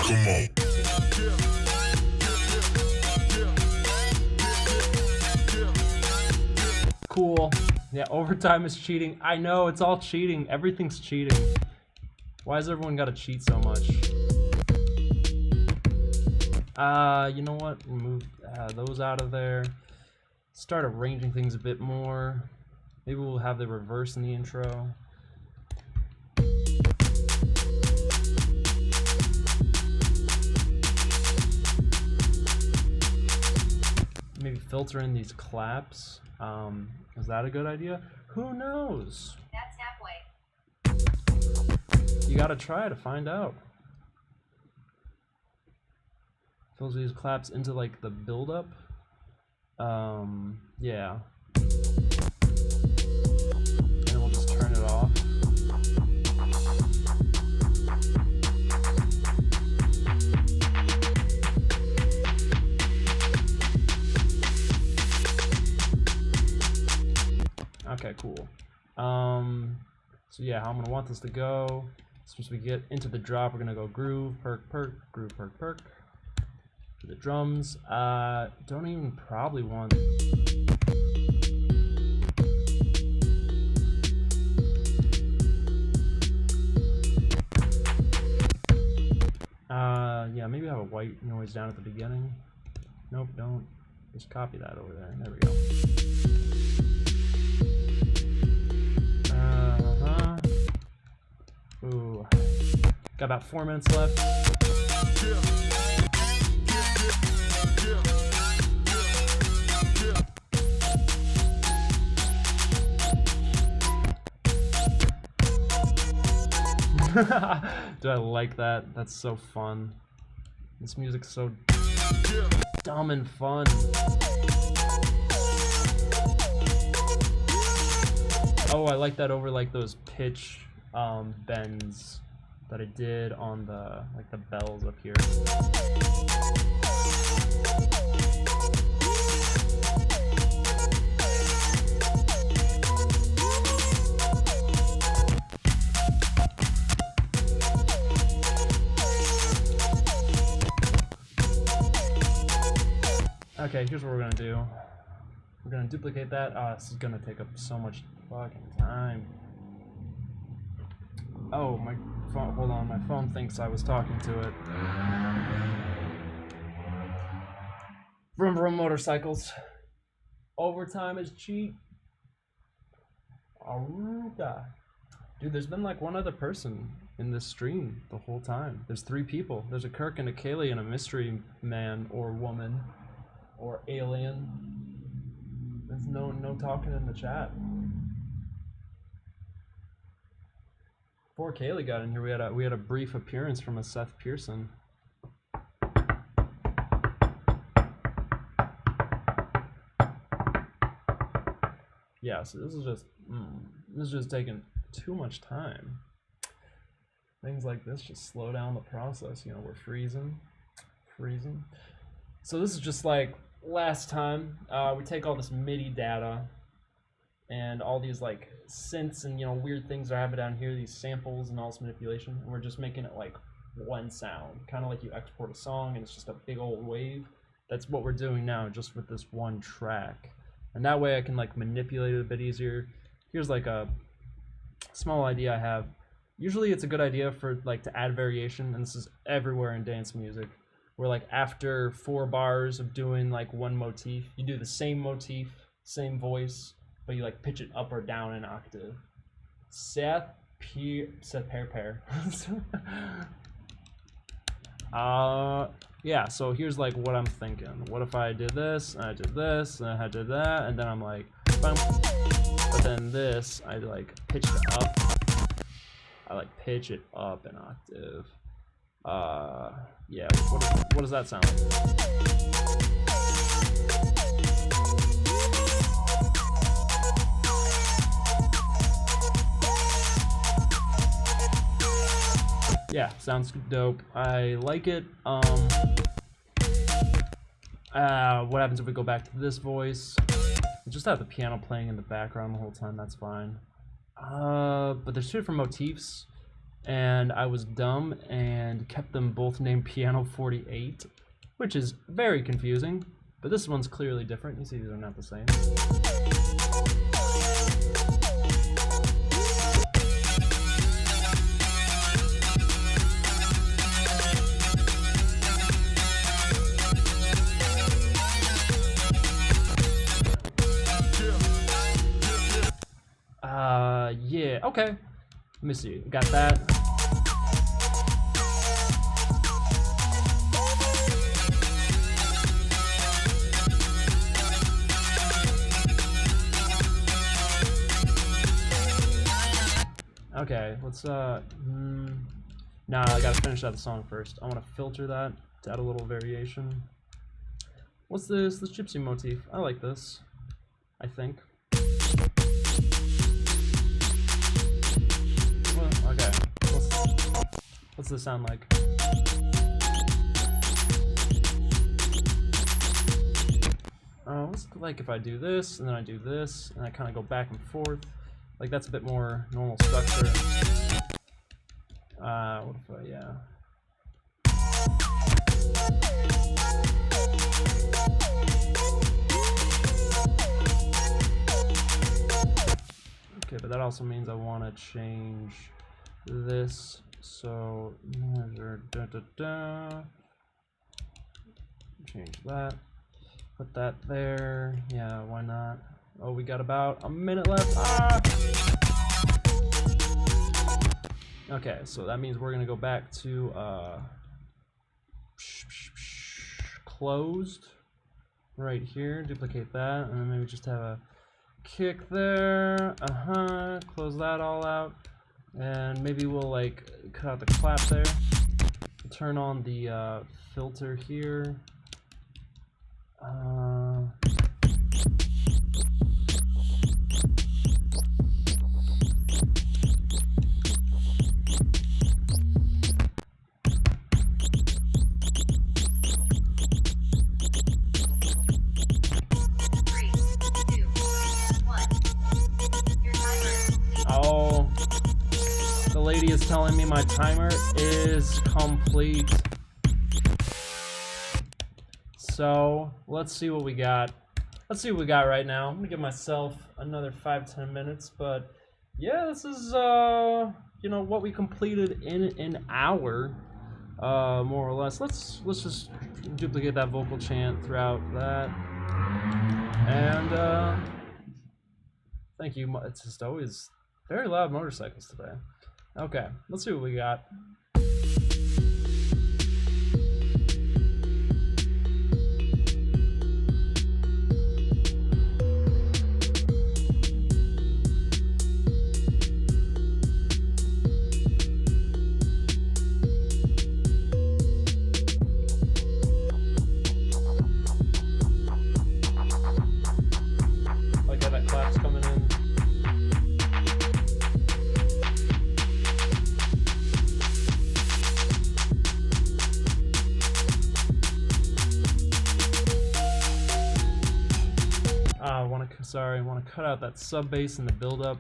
Come on. Cool. Yeah, overtime is cheating. I know, it's all cheating. Everything's cheating. Why has everyone got to cheat so much? You know what? Remove those out of there. Start arranging things a bit more. Maybe we'll have the reverse in the intro. Maybe filter in these claps. Is that a good idea? Who knows? That's halfway. You gotta try to find out. Filter these claps into like the build-up. Yeah. And then we'll just turn it off. Okay, cool. So yeah, how I'm gonna want this to go. Since we get into the drop, we're gonna go groove, perk, perk, groove, perk, perk. To the drums. Don't even probably want. Yeah, maybe have a white noise down at the beginning. Nope, don't. Just copy that over there. There we go. Ooh. Got about 4 minutes left. Dude, I like that. That's so fun. This music's so dumb and fun. Oh, I like that over like those pitch bends that I did on the like the bells up here. Okay, here's what we're gonna do. We're gonna duplicate that. This is gonna take up so much fucking time. Oh, my phone, hold on, my phone thinks I was talking to it. Vroom vroom motorcycles. Overtime is cheap. Aruga. Dude, there's been like one other person in this stream the whole time. There's 3 people. There's a Kirk and a Kaylee and a mystery man or woman or alien. There's no talking in the chat. Before Kaylee got in here, we had a brief appearance from a Seth Pearson. Yeah, so this is just taking too much time. Things like this just slow down the process. You know, we're freezing. So this is just like last time. We take all this MIDI data and all these like synths and weird things that I have down here, these samples and all this manipulation, and we're just making it like one sound, kind of like you export a song and it's just a big old wave. That's what we're doing now, just with this one track. and that way I can like manipulate it a bit easier. Here's like a small idea I have. Usually it's a good idea for like to add variation, and this is everywhere in dance music, where like after 4 bars of doing like one motif, you do the same motif, same voice, but you like pitch it up or down an octave. Pair. Yeah, so here's like what I'm thinking. What if I did this, and I did this, and I did that, and then I'm like, bum. But then this, I like pitch it up. I like pitch it up an octave. Yeah, what does that sound like? Yeah, sounds dope. I like it. What happens if we go back to this voice? We just have the piano playing in the background the whole time, that's fine. But there's 2 different motifs, and I was dumb and kept them both named Piano 48, which is very confusing, but this one's clearly different. You see these are not the same. Yeah, okay. Let me see. Got that. Okay, let's nah, I gotta finish out the song first. I wanna filter that to add a little variation. What's this? This gypsy motif. I like this, I think. Okay, what's this sound like? What's it like if I do this, and then I do this, and I kind of go back and forth? Like, that's a bit more normal structure. What if I, yeah. Okay, but that also means I want to change this, so measure change that, put that there. Yeah, why not? Oh, we got about a minute left. Okay, so that means we're gonna go back to closed right here, duplicate that, and then maybe just have a kick there, close that all out, and maybe we'll like cut out the clap there, turn on the filter here, is telling me my timer is complete. So let's see what we got. Let's see what we got right now. I'm gonna give myself another 5-10 minutes, but yeah, this is you know, what we completed in an hour, more or less. Let's just duplicate that vocal chant throughout that, and thank you. It's just always very loud motorcycles today. Okay, let's see what we got. Like how that clap's coming in. I want to cut out that sub bass and the build up.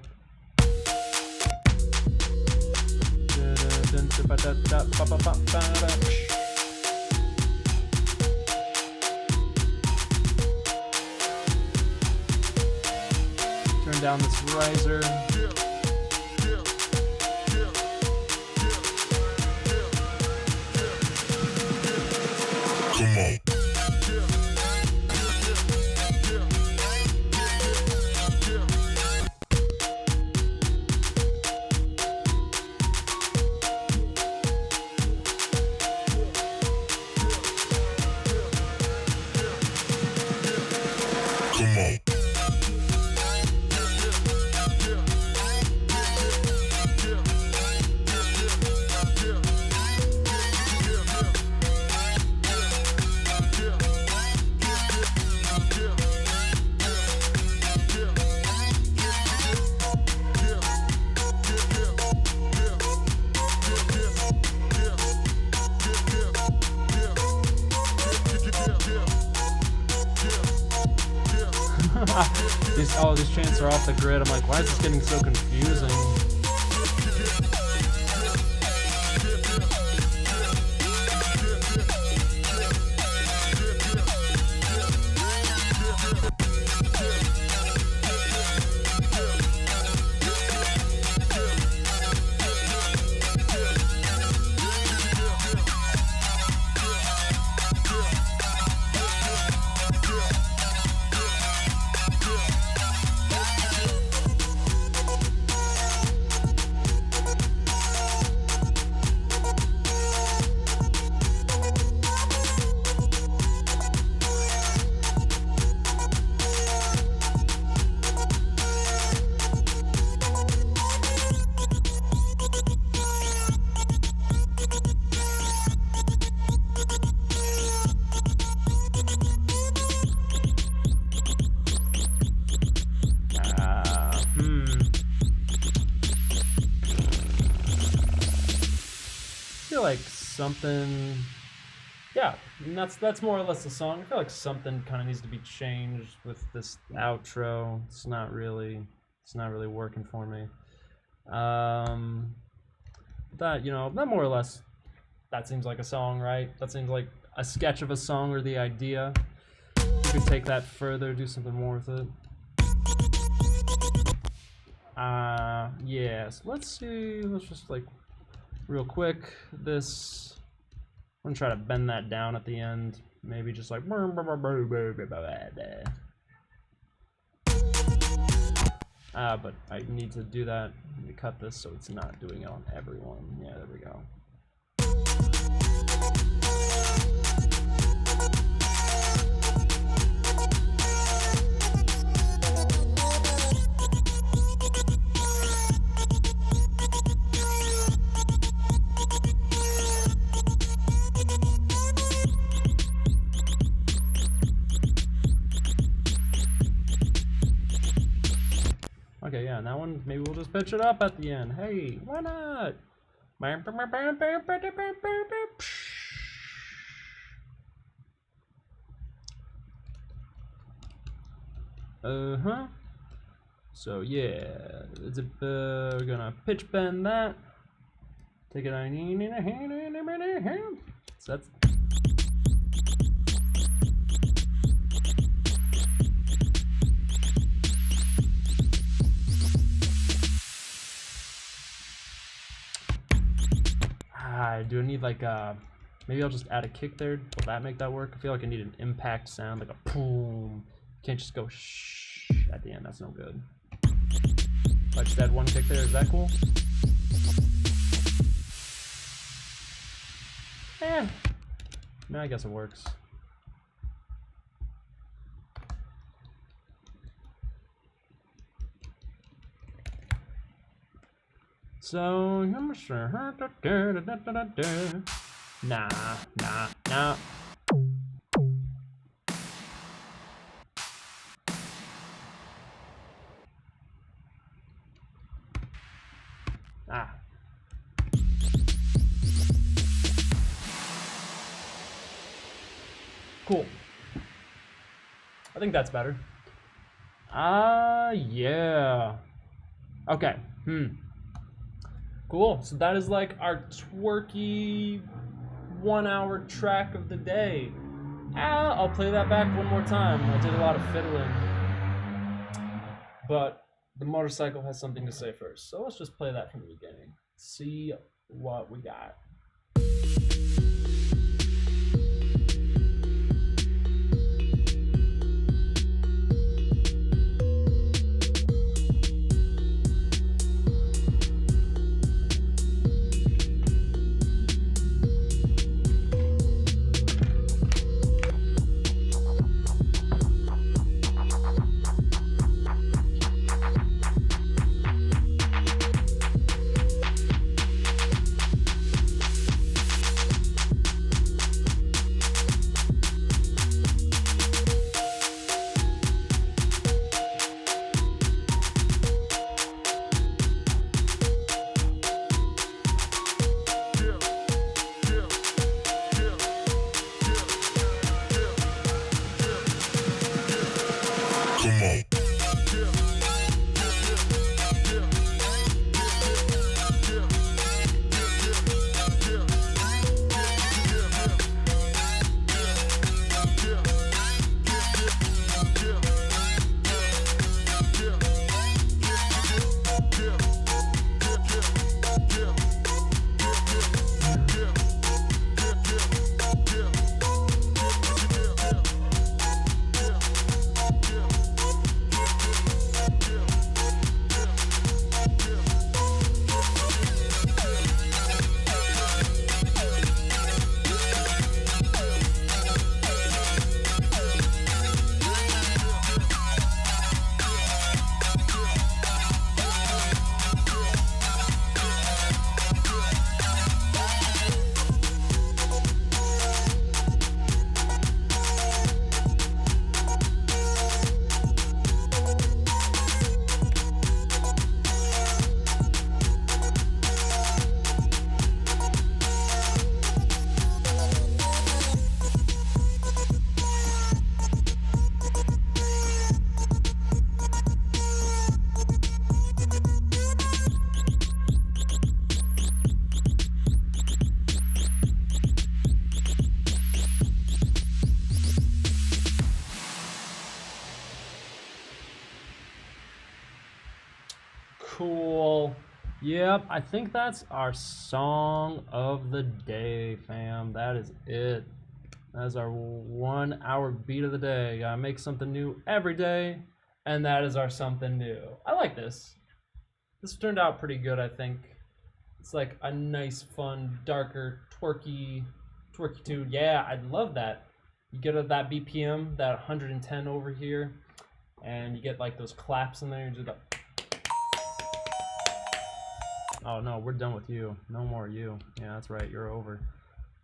down this riser. Come on. Come on. These chants are off the grid. I'm like, why is this getting so confusing? Like something, yeah, and that's more or less the song. I feel like something kind of needs to be changed with this outro. It's not really working for me. That, you know, that more or less, that seems like a song, right? That seems like a sketch of a song or the idea. You could take that further, do something more with it. Yes, let's see, let's just like real quick, this, I'm gonna try to bend that down at the end, maybe just like, but I need to do that. Let me cut this so it's not doing it on everyone. Yeah, there we go. Okay, yeah, and that one, maybe we'll just pitch it up at the end. Hey, why not? Uh-huh. So, yeah, we're gonna pitch bend that. Take it on in a hand. So that's... do I need like maybe I'll just add a kick there? Will that make that work? I feel like I need an impact sound, like a boom. Can't just go shh at the end, that's no good. If I just add one kick there, is that cool? No, I guess it works. So, I'm sure. Nah. Ah. Cool. I think that's better. Yeah. Okay. Cool. So that is like our twerky 1 hour track of the day. I'll play that back one more time. I did a lot of fiddling. But the motorcycle has something to say first. So let's just play that from the beginning. See what we got. Come on. Cool. Yep, I think that's our song of the day, fam. That is it. That is our 1 hour beat of the day. Gotta make something new every day, and that is our something new. I like this. This turned out pretty good, I think. It's like a nice, fun, darker, twerky tude. Yeah, I love that. You get that BPM, that 110 over here, and you get like those claps in there. You do the. Oh no, we're done with you. No more you. Yeah, that's right. You're over.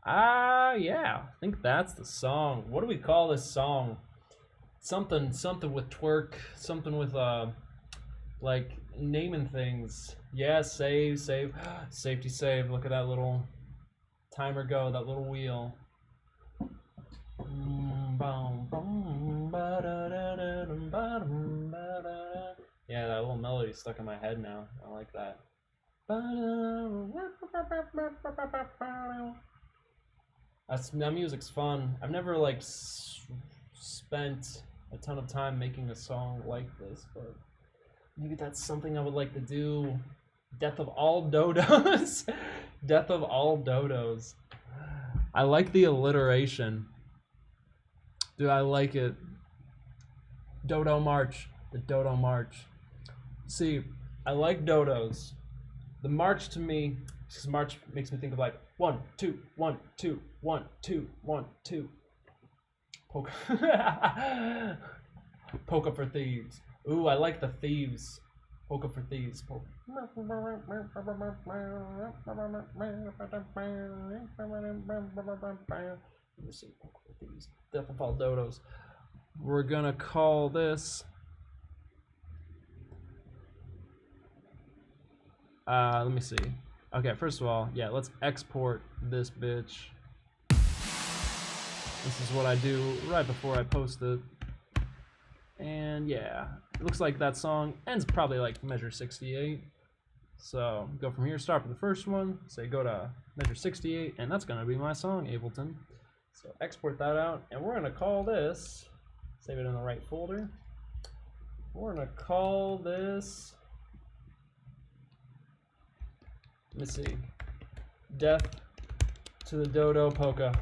Yeah. I think that's the song. What do we call this song? Something with twerk. Something with like naming things. Yeah, save. Safety save. Look at that little timer go. That little wheel. Yeah, that little melody stuck in my head now. I like that. That music's fun. I've never like spent a ton of time making a song like this, but maybe that's something I would like to do. Death of all dodos. Death of all dodos. I like the alliteration. Dude, I like it. Dodo March. The Dodo March. See, I like dodos. The march to me, because march makes me think of like 1, 2, 1, 2, 1, 2, 1, 2. Poke. Poke up for thieves. Ooh, I like the thieves. Poke up for thieves. Poke. Let me see. Poke up for thieves. Death of all dodos. We're gonna call this. Let me see. Okay, first of all, yeah, let's export this bitch. This is what I do right before I post it. And yeah, it looks like that song ends probably like measure 68. So go from here, start with the first one, say go to measure 68, and that's gonna be my song, Ableton. So export that out, and we're gonna call this, save it in the right folder. We're gonna call this. Let me see. Death to the Dodo Polka.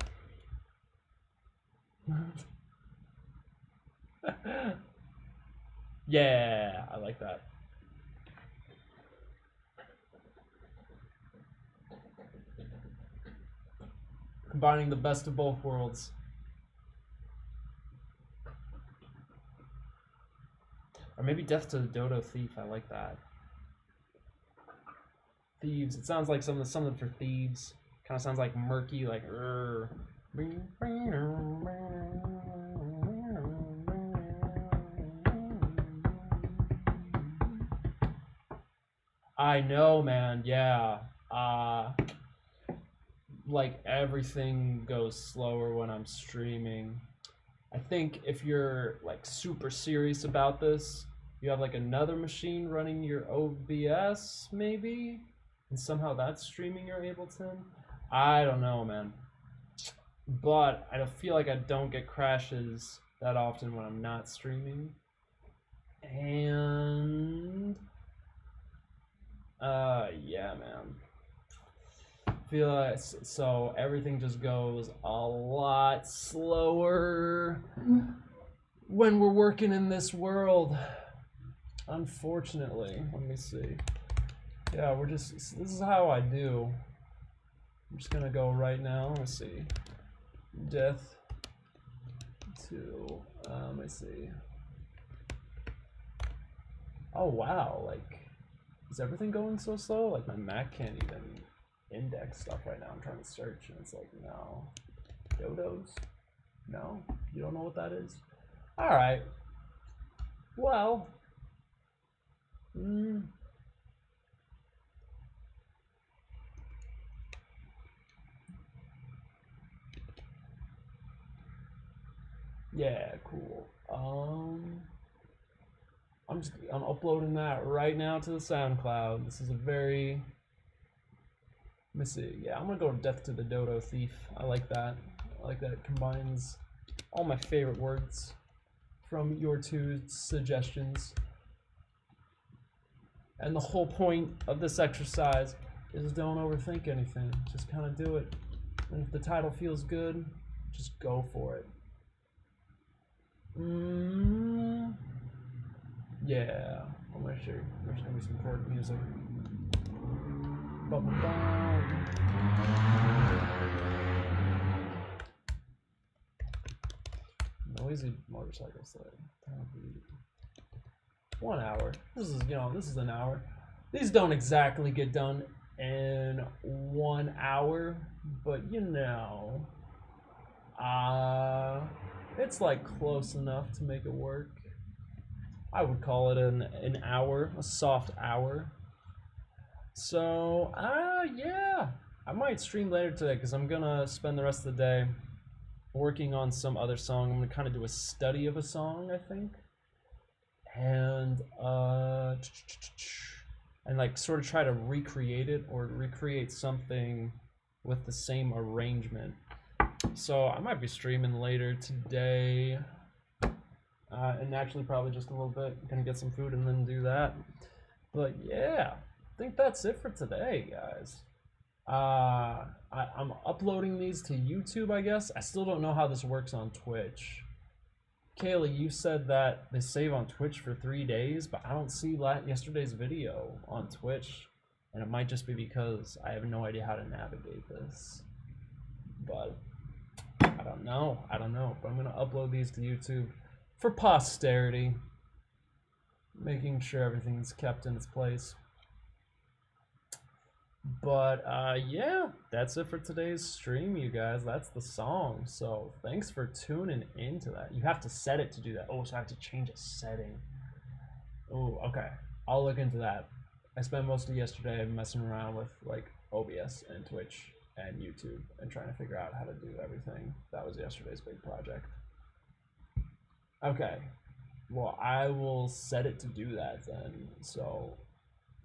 Yeah, I like that. Combining the best of both worlds. Or maybe Death to the Dodo Thief. I like that. Thieves. It sounds like something for thieves. Kind of sounds like murky, like. I know, man. Yeah. Like everything goes slower when I'm streaming. I think if you're like super serious about this, you have like another machine running your OBS maybe, and somehow that's streaming your Ableton. I don't know, man. But I feel like I don't get crashes that often when I'm not streaming. And yeah, man. Feel like so everything just goes a lot slower when we're working in this world. Unfortunately, let me see. Yeah, this is how I do. I'm just gonna go right now. Let's see. Death to let's see. Oh wow, like is everything going so slow? Like my Mac can't even index stuff right now. I'm trying to search and it's like, no. Dodos? No? You don't know what that is? Alright. Well. Yeah, cool. I'm uploading that right now to the SoundCloud. This is a very, let me see. Yeah, I'm gonna go Death to the Dodo Thief. I like that. I like that it combines all my favorite words from your two suggestions. And the whole point of this exercise is don't overthink anything. Just kind of do it. And if the title feels good, just go for it. Yeah, I'm gonna show you. There's gonna be some chord music. Noisy motorcycle sled. 1 hour. This is an hour. These don't exactly get done in 1 hour, but it's like close enough to make it work. I would call it an hour, a soft hour. So, yeah. I might stream later today because I'm gonna spend the rest of the day working on some other song. I'm gonna kind of do a study of a song, I think. And like sort of try to recreate it or recreate something with the same arrangement. So I might be streaming later today, and actually probably just a little bit. Gonna get some food and then do that. But yeah, I think that's it for today, guys. I'm uploading these to YouTube, I guess. I still don't know how this works on Twitch. Kaylee, you said that they save on Twitch for 3 days, but I don't see yesterday's video on Twitch, and it might just be because I have no idea how to navigate this. But I don't know. But I'm gonna upload these to YouTube for posterity, making sure everything's kept in its place. But yeah, that's it for today's stream, you guys. That's the song. So thanks for tuning into that. You have to set it to do that. Oh, so I have to change a setting. Oh, okay. I'll look into that. I spent most of yesterday messing around with like OBS and Twitch and YouTube and trying to figure out how to do everything. That was yesterday's big project. Okay. Well, I will set it to do that then. So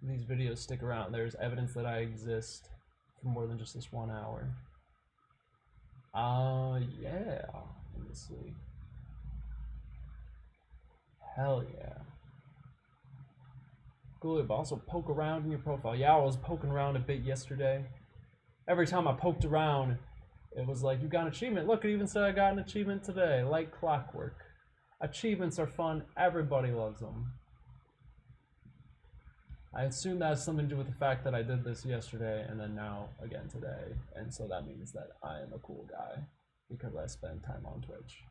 these videos stick around. There's evidence that I exist for more than just this 1 hour. Yeah. Let me see. Hell yeah. Cool, but also poke around in your profile. Yeah, I was poking around a bit yesterday. Every time I poked around, it was like, you got an achievement. Look, it even said I got an achievement today. Like clockwork. Achievements are fun. Everybody loves them. I assume that has something to do with the fact that I did this yesterday and then now again today. And so that means that I am a cool guy because I spend time on Twitch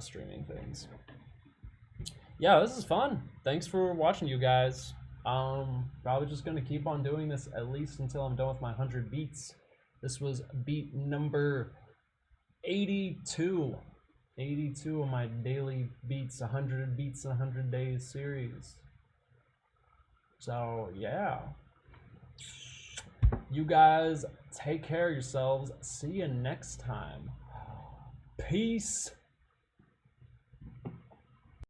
streaming things. Yeah, this is fun. Thanks for watching, you guys. Probably just gonna keep on doing this at least until I'm done with my 100 beats. This was beat number 82. 82 of my daily beats, 100 beats in 100 days series. So, yeah. You guys take care of yourselves. See you next time. Peace.